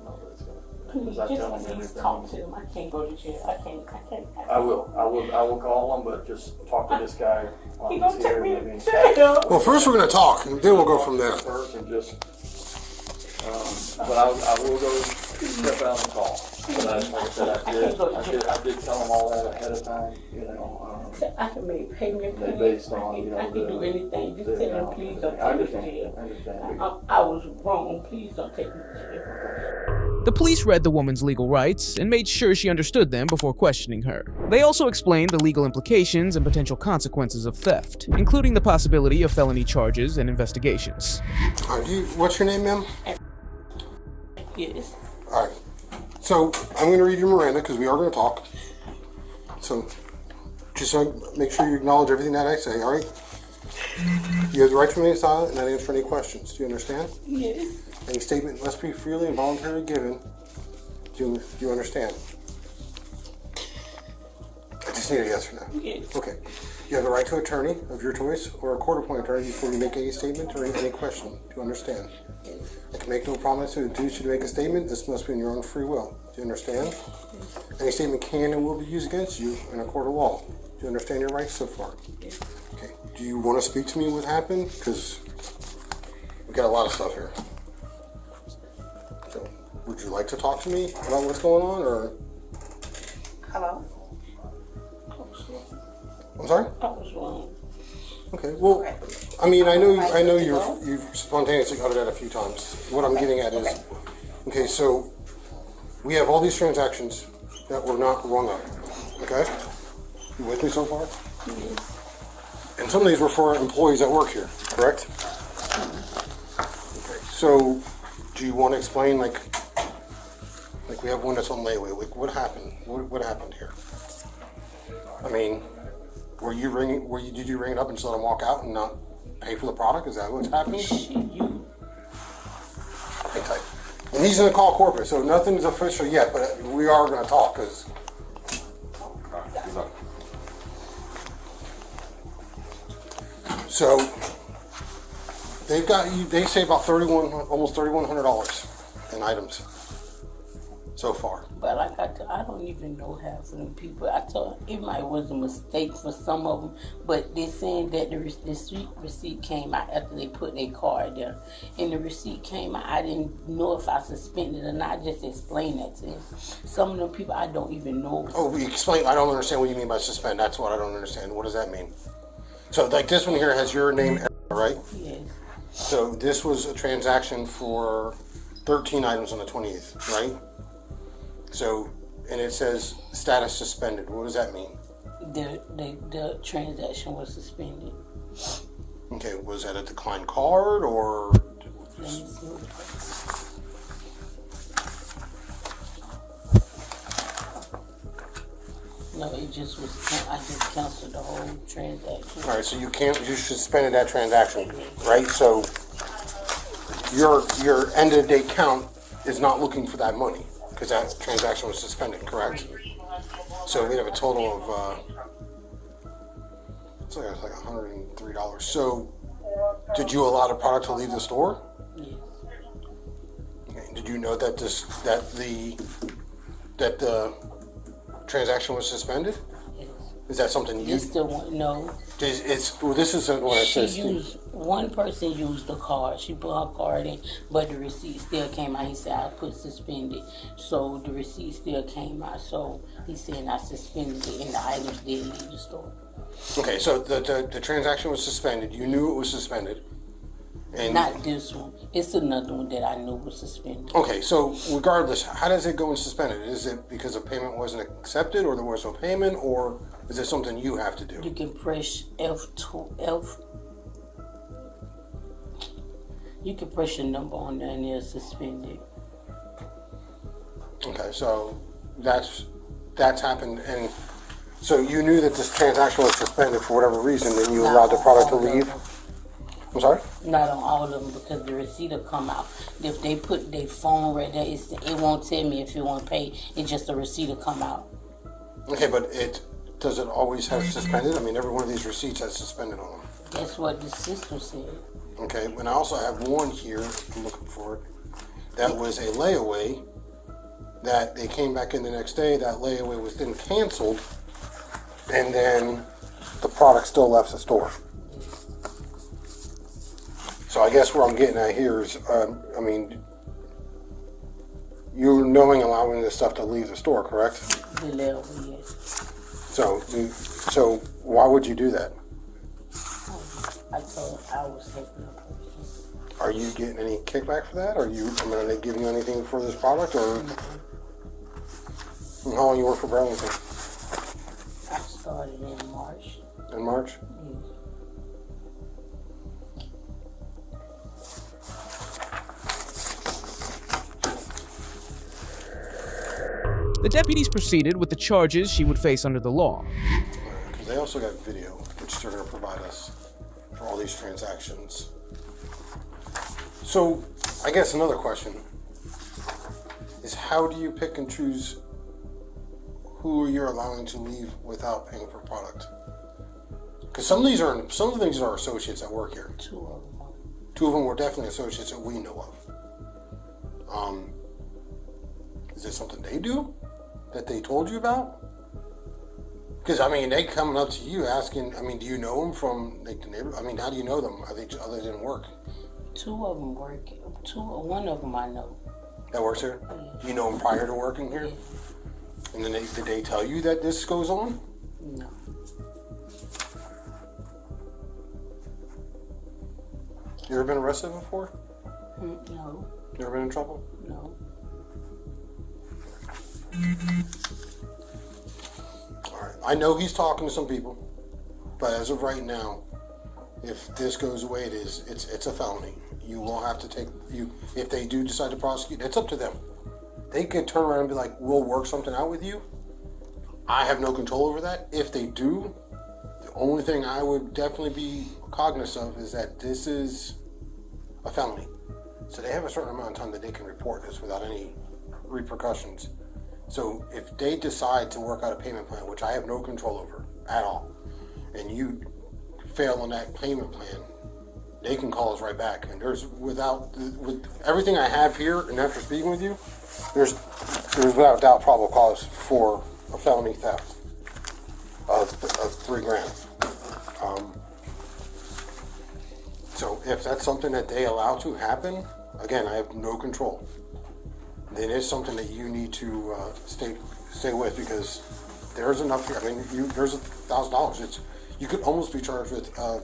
what it's gonna. Please, just talk to them. I can't go to jail. I can't. I will call them, but just talk to this guy. He gonna take me to jail. Well, first we're gonna talk, and then we'll go from there. First, and just. But I will go step out and call. But like I said, I did tell them all that ahead of time. I can make payment plans. Based on I can do anything. Just tell them, please don't take me to jail. I was wrong. Please don't take me to jail. The police read the woman's legal rights and made sure she understood them before questioning her. They also explained the legal implications and potential consequences of theft, including the possibility of felony charges and investigations. What's your name, ma'am? Yes. All right. So I'm going to read your Miranda because we are going to talk. So just make sure you acknowledge everything that I say, all right? You have the right to remain silent and not answer any questions. Do you understand? Yes. Any statement must be freely and voluntarily given. Do you understand? I just need a yes or no. Yes. Okay. You have the right to an attorney of your choice or a court-appointed attorney before you make any statement or any question. Do you understand? Yes. I can make no promise to induce you to make a statement. This must be in your own free will. Do you understand? Yes. Any statement can and will be used against you in a court of law. Do you understand your rights so far? Yes. Okay. Do you want to speak to me what happened? Because we got a lot of stuff here. So, would you like to talk to me about what's going on, or? Hello? I'm sorry? I was wrong. Okay, well, I mean, I know you've spontaneously uttered that a few times. What I'm getting at is, okay, so we have all these transactions that were not rung up, okay? You with me so far? Yes. And some of these were for employees that work here, correct? Okay, so do you want to explain, like we have one that's on layaway, like what happened? What happened here? I mean, did you ring it up and just let them walk out and not pay for the product? Is that what's happening? Okay. And he's gonna call corporate, so nothing's official yet, but we are gonna talk, because so they say about almost $3,100 in items so far. But like I don't even know half of them people. I thought it might was a mistake for some of them, but they're saying that the receipt came out after they put their card there. And the receipt came out, I didn't know if I suspended or not. I just explained that to them. Some of them people I don't even know. Oh, explain. I don't understand what you mean by suspend. That's what I don't understand. What does that mean? So like this one here has your name, right? Yes. So this was a transaction for 13 items on the 28th, right? So, and it says status suspended. What does that mean? The transaction was suspended. Okay, was that a declined card or? Let me see. No, it just was. I just canceled the whole transaction. All right, so you suspended that transaction, right? So your end of the day count is not looking for that money, because that transaction was suspended, correct? So we have a total of, it's like $103. So did you allow the product to leave the store? Yes. Okay. Did you know that the transaction was suspended? Yes. Is that something you? No. This isn't what it says. One person used the card. She put her card in, but the receipt still came out. He said I put suspended, so the receipt still came out. So he said I suspended it, and the items did leave the store. Okay, so the transaction was suspended. You knew it was suspended, And not this one. It's another one that I knew was suspended. okay, so regardless, how does it go and suspended? Is it because a payment wasn't accepted, or there was no payment, or is it something you have to do? You can press F2. You can press your number on there and it'll suspend it. Okay, so that's happened, and so you knew that this transaction was suspended for whatever reason, and you allowed the product to leave. I'm sorry? Not on all of them, because the receipt will come out. If they put their phone right there, it won't tell me if you want to pay. It's just a receipt will come out. Okay, but does it always have suspended? I mean, every one of these receipts has suspended on them. That's what the system said. Okay, and I also have one here, I'm looking for it, that was a layaway, that they came back in the next day, that layaway was then canceled, and then the product still left the store. So I guess what I'm getting at here is, I mean, you're knowing allowing this stuff to leave the store, correct? The layaway, yes. So why would you do that? I told her I was helping a person. Are you getting any kickback for that? Are they giving you anything for this product, or and how long you work for Burlington? I started in March. In March? Yes. The deputies proceeded with the charges she would face under the law. Because they also got video, which they're going to provide us for all these transactions. So, I guess another question is, how do you pick and choose who you're allowing to leave without paying for product? Because some of the things are associates that work here. Two of them. Two of them were definitely associates that we know of. Is it something they do that they told you about? Because, I mean, they coming up to you asking, I mean, do you know them from like the neighborhood? I mean, how do you know them? Are they other than work? Two of them work. One of them I know. That works here? Yeah. You know them prior to working here? Yeah. And then did they tell you that this goes on? No. You ever been arrested before? No. You ever been in trouble? No. Alright, I know he's talking to some people, but as of right now, if this goes the way it is, it's a felony. You will have to take, if they do decide to prosecute, it's up to them. They could turn around and be like, we'll work something out with you. I have no control over that. If they do, the only thing I would definitely be cognizant of is that this is a felony. So they have a certain amount of time that they can report this without any repercussions. So if they decide to work out a payment plan, which I have no control over at all, and you fail on that payment plan, they can call us right back. And with everything I have here, and after speaking with you, there's without doubt probable cause for a felony theft of $3,000. So if that's something that they allow to happen, again, I have no control. Then it's something that you need to stay with, because there's enough here. I mean, there's $1,000. You could almost be charged with a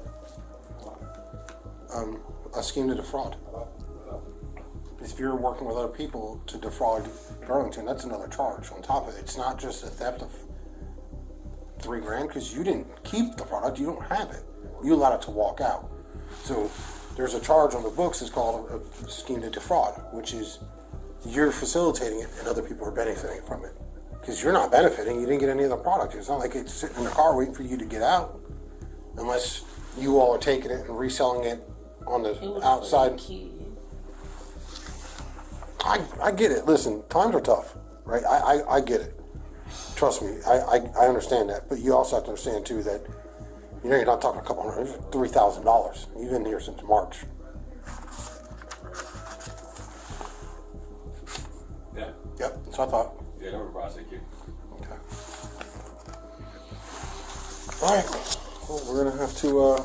scheme to defraud. If you're working with other people to defraud Burlington, that's another charge on top of it. It's not just a theft of $3,000, because you didn't keep the product. You don't have it. You allowed it to walk out. So there's a charge on the books. It's called a scheme to defraud, which is you're facilitating it and other people are benefiting from it. Because you're not benefiting, you didn't get any of the product. It's not like it's sitting in the car waiting for you to get out, unless you all are taking it and reselling it on the outside. I get it. Listen, times are tough, right? I get it. Trust me, I understand that. But you also have to understand too that, you know, you're not talking a couple hundred, it's $3,000. You've been here since March. Yeah. Yep, that's what I thought. Yeah, never prosecute. Okay. All right. Well, we're gonna have to.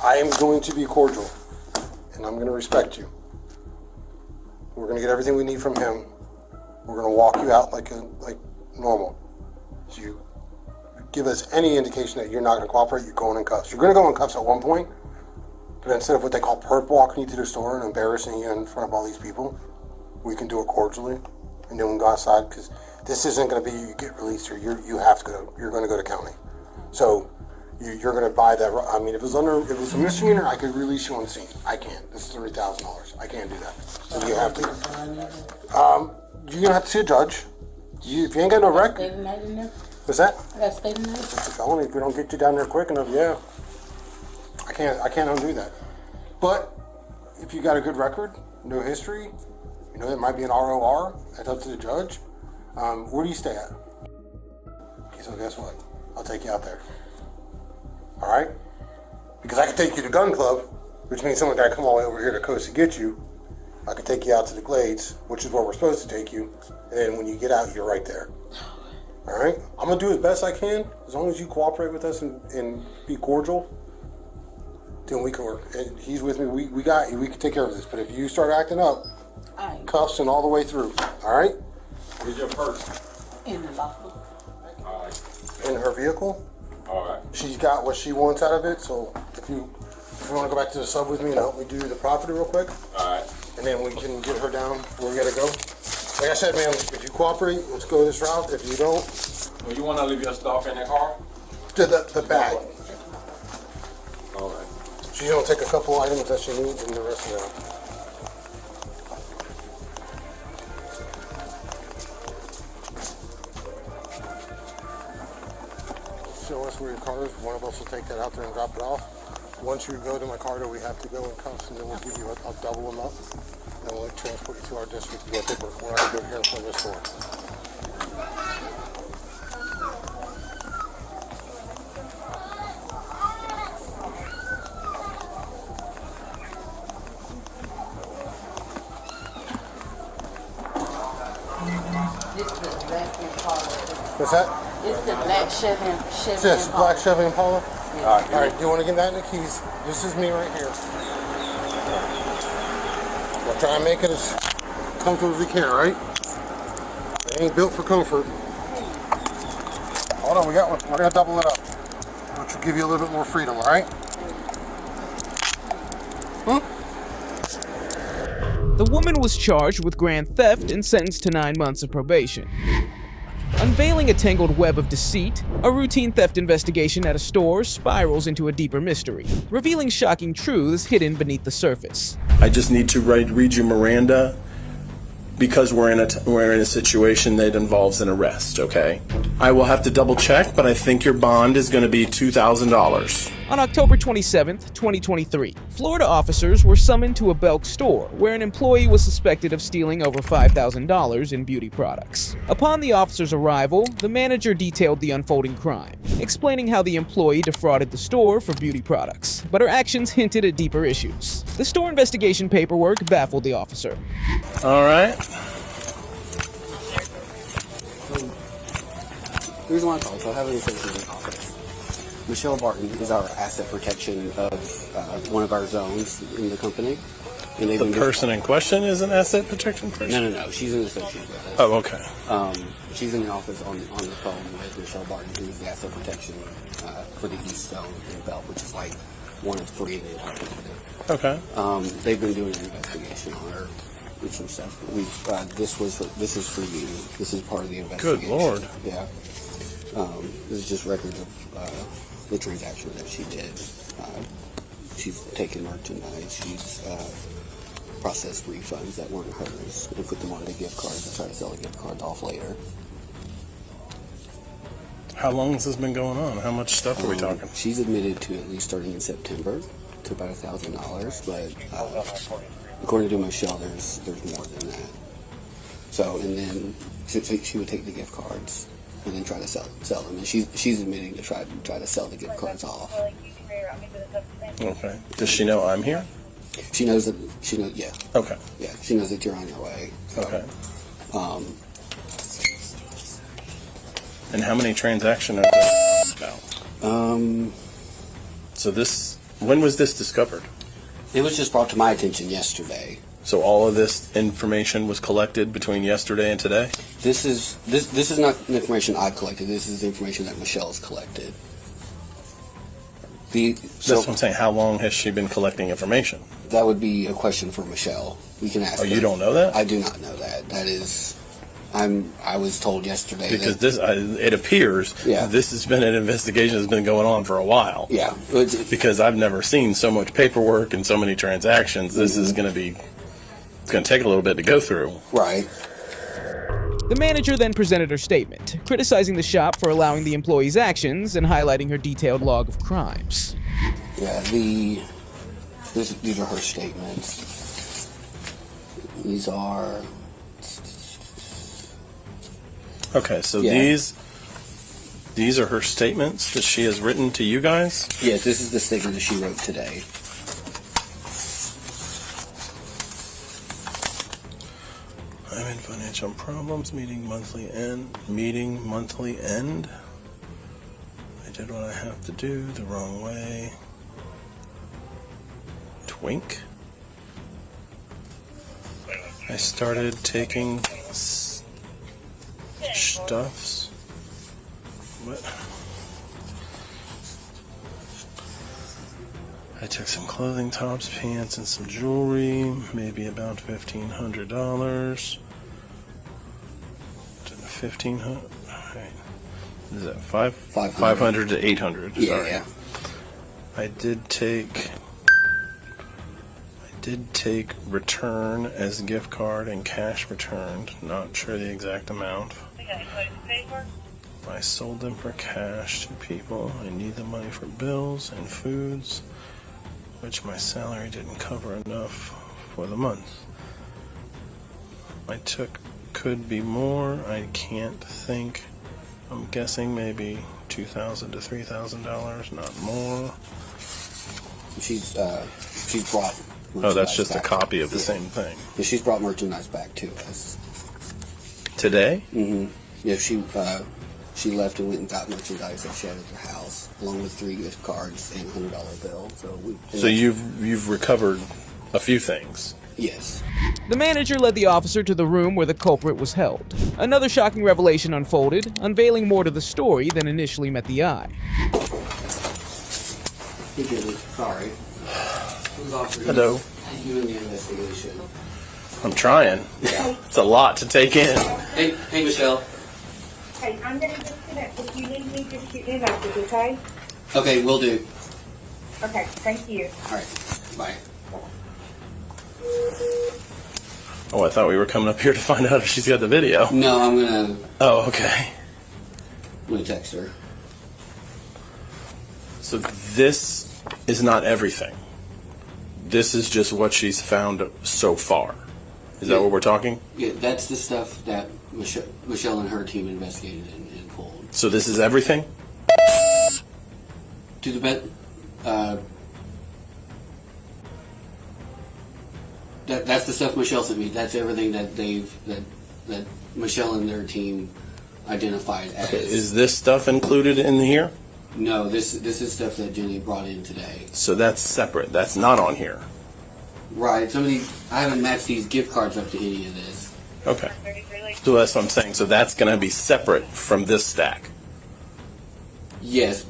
I am going to be cordial, and I'm gonna respect you. We're gonna get everything we need from him. We're gonna walk you out like normal. So you give us any indication that you're not gonna cooperate, you're going in cuffs. You're gonna go in cuffs at one point, But instead of what they call perp walking you to the store and embarrassing you in front of all these people, we can do it cordially, and then we can go outside, because this isn't going to be you get released here. You have to go. You're going to go to county. So you're going to buy that. I mean, if it was a misdemeanor, I could release you on the scene. I can't. This is $30,000. I can't do that. So you have to. You're going to have to see a judge. If you ain't got no record. What's that? I got to stay the night. It's a felony. If we don't get you down there quick enough, yeah. I can't undo that. But if you got a good record, no history, you know, there might be an ROR. That's up to the judge. Where do you stay at? Okay, so guess what? I'll take you out there. All right? Because I can take you to gun club, which means someone got to come all the way over here to coast to get you. I can take you out to the Glades, which is where we're supposed to take you. And then when you get out, you're right there. All right? I'm going to do as best I can. As long as you cooperate with us and be cordial, then we can work. And he's with me. We got you. We can take care of this. But if you start acting up, cuffs and all the way through. All right? Where's your purse? In the locker. All right. In her vehicle. All right. She's got what she wants out of it. So if you want to go back to the sub with me and help me do the property real quick. All right. And then we can get her down where we gotta go. Like I said, man, if you cooperate, let's go this route. If you don't, well, you want to leave your stuff in the car? The bag. All right. She's gonna take a couple items that she needs and the rest of that. Show us where your car is. One of us will take that out there and drop it off. Once you go to my car, we have to go in cuffs, and then we'll give you I'll double them up, and we'll transport you to our district to get paperwork. We're not going to do it here in front of the store. This is the black Impala. What's that? It's the black Chevy This Impala. black Chevy Impala? Yeah. All right, you want to get that in the keys? This is me right here. We'll try and make it as comfortable as we can, right? It ain't built for comfort. Hold on, we got one. We're going to double it up, which will give you a little bit more freedom, all right? The woman was charged with grand theft and sentenced to 9 months of probation. Unveiling a tangled web of deceit, a routine theft investigation at a store spirals into a deeper mystery, revealing shocking truths hidden beneath the surface. I just need to read you Miranda because we're in a situation that involves an arrest, okay? I will have to double check, but I think your bond is going to be $2,000. On October 27th, 2023, Florida officers were summoned to a Belk store where an employee was suspected of stealing over $5,000 in beauty products. Upon the officers' arrival, the manager detailed the unfolding crime, explaining how the employee defrauded the store for beauty products, but her actions hinted at deeper issues. The store investigation paperwork baffled the officer. All right. Here's one call, so I have an associate in office. Michelle Barton is our asset protection of one of our zones in the company. And The person in question is an asset protection person? No. She's an associate with us. Oh, okay. She's in the office on the phone with Michelle Barton, who is the asset protection for the East Zone in Bell, which is like one of three they have to do. Okay. They've been doing an investigation on her with some stuff. This is for you. This is part of the investigation. Good Lord. Yeah. This is just records of the transaction that she did. She's taken merchandise. She's processed refunds that weren't hers and put them on the gift cards and try to sell the gift cards off later. How long has this been going on? How much stuff are we talking? She's admitted to at least starting in September to about $1,000, but according to Michelle, there's more than that. So, and then she would take the gift cards and then try to sell them, and she's admitting to try to sell the gift cards off. Okay. Does she know I'm here? She knows that. Yeah. Okay. Yeah, she knows that you're on your way. So, okay. And how many transactions are there about? So when was this discovered? It was just brought to my attention yesterday. So all of this information was collected between yesterday and today? This is not information I've collected. This is information that Michelle's collected. That's what I'm saying. How long has she been collecting information? That would be a question for Michelle. We can ask her. You don't know that? I do not know that. That is, I was told yesterday because it appears this has been an investigation that's been going on for a while. Yeah. Because I've never seen so much paperwork and so many transactions. This is going to be, it's going to take a little bit to go through. Right. The manager then presented her statement, criticizing the shop for allowing the employee's actions and highlighting her detailed log of crimes. Yeah, these are her statements. These are... Okay, so these are her statements that she has written to you guys? Yes, this is the statement that she wrote today. I'm in financial problems, meeting monthly end. I did what I have to do the wrong way. Twink. I started taking stuffs. What? I took some clothing, tops, pants, and some jewelry, maybe about $1,500. $1,500. Right. Is that 500 to 800? Yeah, Sorry. yeah. I did take return as gift card and cash returned. Not sure the exact amount. I sold them for cash to people. I need the money for bills and foods, which my salary didn't cover enough for the month. I took could be more. I can't think. I'm guessing maybe $2,000 to $3,000, not more. She's brought. Oh, that's just a copy of the same thing. Yeah, she's brought merchandise back to us today. Mm-hmm. Yeah, she left and went and got merchandise that she had at her house, along with 3 gift cards and a $100 bill. So you've recovered a few things. Yes. The manager led the officer to the room where the culprit was held. Another shocking revelation unfolded, unveiling more to the story than initially met the eye. Sorry. Hello. You in the investigation. I'm trying. Yeah. It's a lot to take in. Hey, Michelle. Hey, I'm going to disconnect. If you need me, just shoot me a message, okay? Okay, will do. Okay, thank you. All right. Bye. Oh, I thought we were coming up here to find out if she's got the video. No, I'm gonna. Oh, okay. I'm gonna text her. So this is not everything. This is just what she's found so far. Is that what we're talking? Yeah, that's the stuff that Michelle and her team investigated and pulled. So this is everything? To the best, that's the stuff Michelle sent me. That's everything that that Michelle and their team identified as. Okay, is this stuff included in here? No, this is stuff that Jenny brought in today. So that's separate. That's not on here. Right. Some of these, I haven't matched these gift cards up to any of this. Okay. So that's what I'm saying. So that's going to be separate from this stack. Yes.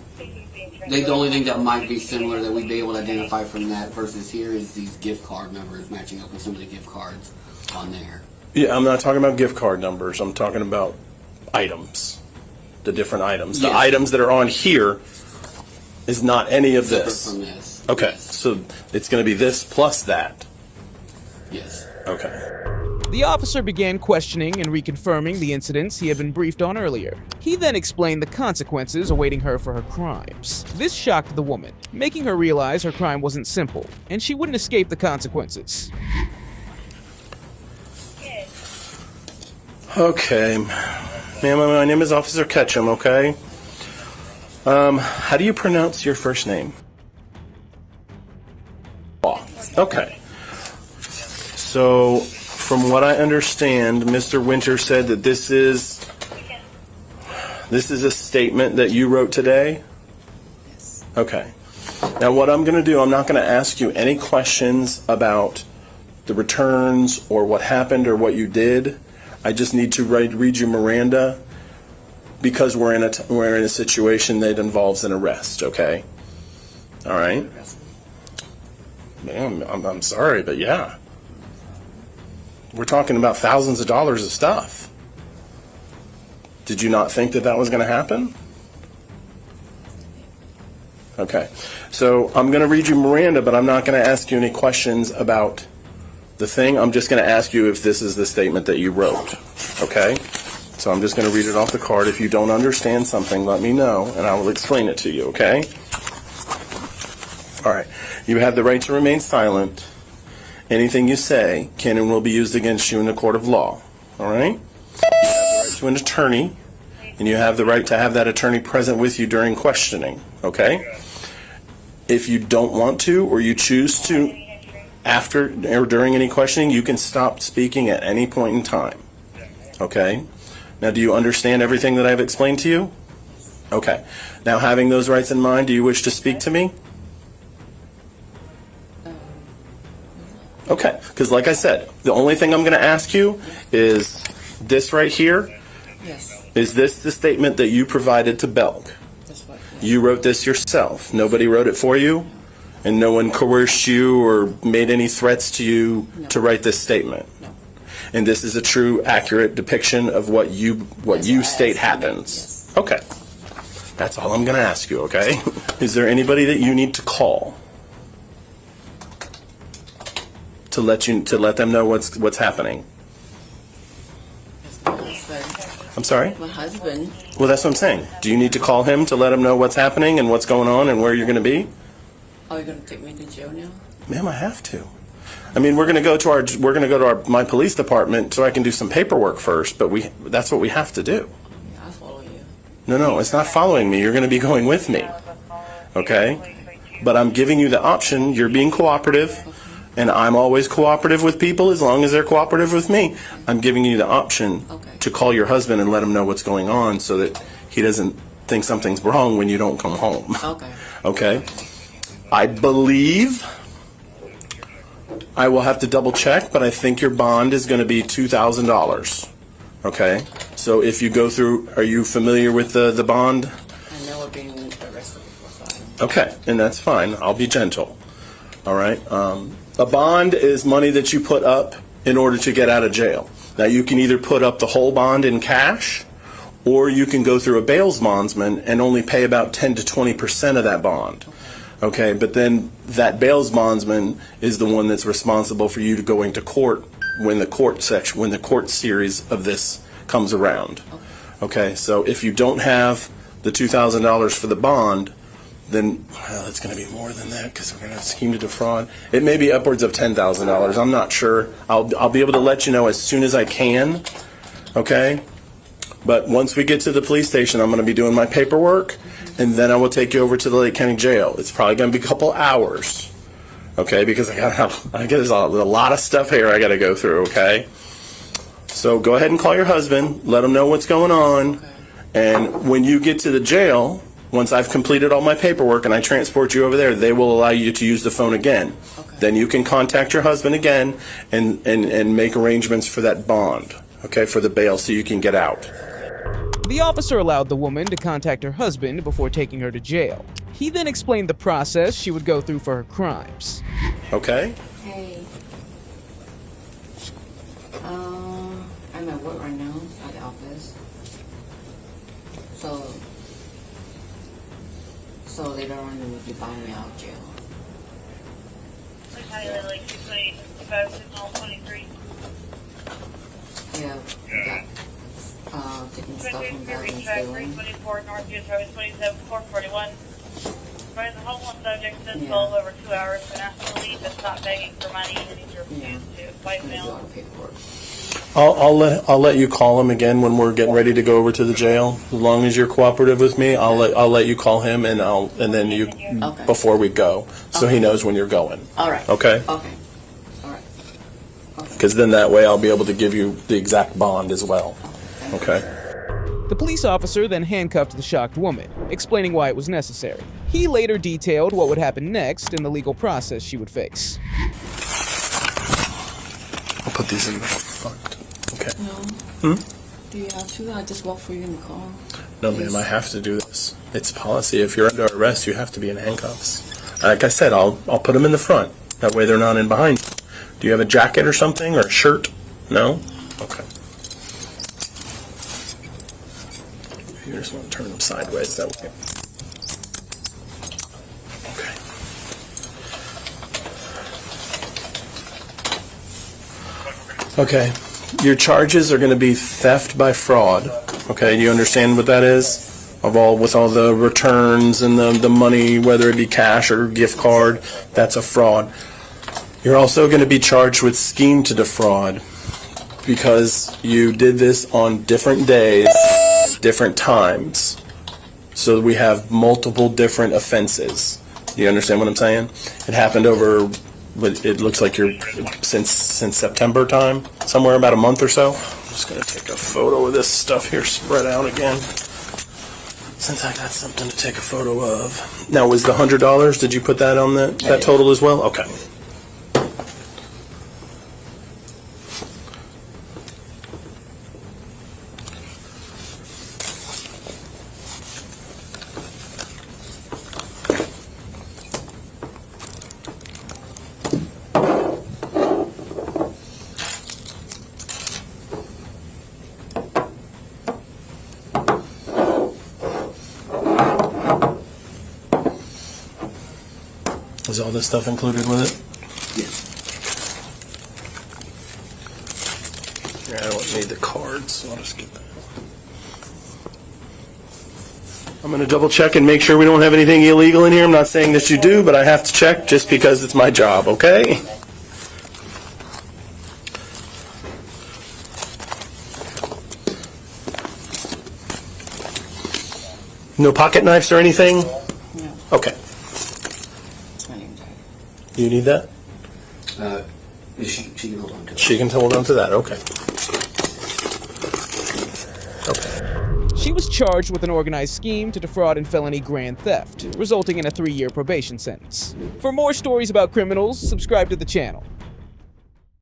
The only thing that might be similar that we'd be able to identify from that versus here is these gift card numbers matching up with some of the gift cards on there. Yeah, I'm not talking about gift card numbers. I'm talking about items. The different items. Yes. The items that are on here is not any of this. Separate from this. Okay, so it's going to be this plus that. Yes. Okay. The officer began questioning and reconfirming the incidents he had been briefed on earlier. He then explained the consequences awaiting her for her crimes. This shocked the woman, making her realize her crime wasn't simple, and she wouldn't escape the consequences. Okay. Ma'am, my name is Officer Ketchum, okay? How do you pronounce your first name? Okay. So, from what I understand, Mr. Winter said that this is a statement that you wrote today? Yes. Okay. Now what I'm going to do, I'm not going to ask you any questions about the returns or what happened or what you did. I just need to read you Miranda because we're in a situation that involves an arrest, okay? All right. Man, I'm sorry, but yeah. We're talking about thousands of dollars of stuff. Did you not think that that was going to happen? Okay. So I'm going to read you Miranda, but I'm not going to ask you any questions about the thing. I'm just going to ask you if this is the statement that you wrote. Okay? So I'm just going to read it off the card. If you don't understand something, let me know, and I will explain it to you, okay? All right. You have the right to remain silent. Anything you say can and will be used against you in the court of law. All right? You have the right to an attorney, and you have the right to have that attorney present with you during questioning. Okay? If you don't want to, or you choose to, after or during any questioning, you can stop speaking at any point in time. Okay? Now, do you understand everything that I've explained to you? Okay. Now, having those rights in mind, do you wish to speak to me? Okay, because like I said, the only thing I'm going to ask you is this right here. Yes. Is this the statement that you provided to Belk? That's right. You wrote this yourself. Nobody wrote it for you, and no one coerced you or made any threats to you to write this statement. No. And this is a true, accurate depiction of what you state happens. Yes. Okay. That's all I'm going to ask you. Okay. Is there anybody that you need to call to let them know what's happening? My husband. I'm sorry? My husband. Well, that's what I'm saying. Do you need to call him to let him know what's happening and what's going on and where you're going to be? Are you going to take me to jail now? Ma'am, I have to. I mean, we're going to go to my police department so I can do some paperwork first, but that's what we have to do. Yeah, I'll follow you. No, it's not following me. You're going to be going with me. Okay? But I'm giving you the option. You're being cooperative, and I'm always cooperative with people as long as they're cooperative with me. I'm giving you the option to call your husband and let him know what's going on so that he doesn't think something's wrong when you don't come home. Okay. Okay? I believe I will have to double check, but I think your bond is going to be $2,000. Okay? So if you go through, are you familiar with the bond? I know we're being arrested before, so Okay, and that's fine. I'll be gentle. All right? A bond is money that you put up in order to get out of jail. Now, you can either put up the whole bond in cash, or you can go through a bail bondsman and only pay about 10 to 20% of that bond. Okay, but then that bail bondsman is the one that's responsible for you to going to court when the court series of this comes around. Okay, so if you don't have the $2,000 for the bond, then it's going to be more than that because we're going to scheme to defraud. It may be upwards of $10,000. I'm not sure. I'll be able to let you know as soon as I can. Okay, but once we get to the police station, I'm going to be doing my paperwork, and then I will take you over to the Lake County Jail. It's probably going to be a couple hours. Okay, because there's a lot of stuff here I got to go through. Okay, so go ahead and call your husband. Let him know what's going on, and when you get to the jail. Once I've completed all my paperwork and I transport you over there, they will allow you to use the phone again. Okay. Then you can contact your husband again and make arrangements for that bond, okay, for the bail so you can get out. The officer allowed the woman to contact her husband before taking her to jail. He then explained the process she would go through for her crimes. Okay. Hey. I'm at work right now at the office. So later on, you will be buying me out of jail. Yeah, taking stuff from there and stealing. 24 Northeast Highway 27, 441. By the homeless subject since sold over 2 hours and asked to leave, but not begging for money and he's refused to. Voicemail. I'll let you call him again when we're getting ready to go over to the jail. As long as you're cooperative with me, I'll let you call him and then you before we go, so he knows when you're going. All right. Okay. Okay. All right. Because then that way I'll be able to give you the exact bond as well. Okay. The police officer then handcuffed the shocked woman, explaining why it was necessary. He later detailed what would happen next in the legal process she would face. I'll put these in the front. Okay. No. Do you have to? I just walk for you in the car. No, ma'am, I have to do this. It's policy. If you're under arrest, you have to be in handcuffs. Like I said, I'll put them in the front. That way they're not in behind you. Do you have a jacket or something, or a shirt? No? Okay. You just want to turn them sideways that way. Okay. Your charges are going to be theft by fraud. Okay, you understand what that is? With all the returns and the money, whether it be cash or gift card, that's a fraud. You're also going to be charged with scheme to defraud because you did this on different days, different times. So we have multiple different offenses. You understand what I'm saying? It happened over, it looks like you're since September time, somewhere about a month or so. I'm just going to take a photo of this stuff here spread out again, since I got something to take a photo of. Now, was the $100, did you put that on that total as well? Okay. Is all this stuff included with it? Yeah. I don't need the cards, so I'll just get that. I'm going to double check and make sure we don't have anything illegal in here. I'm not saying that you do, but I have to check just because it's my job, okay? No pocket knives or anything? No. Okay. You need that? She can hold on to it. She can hold on to that, okay. She was charged with an organized scheme to defraud and felony grand theft, resulting in a 3-year probation sentence. For more stories about criminals, subscribe to the channel.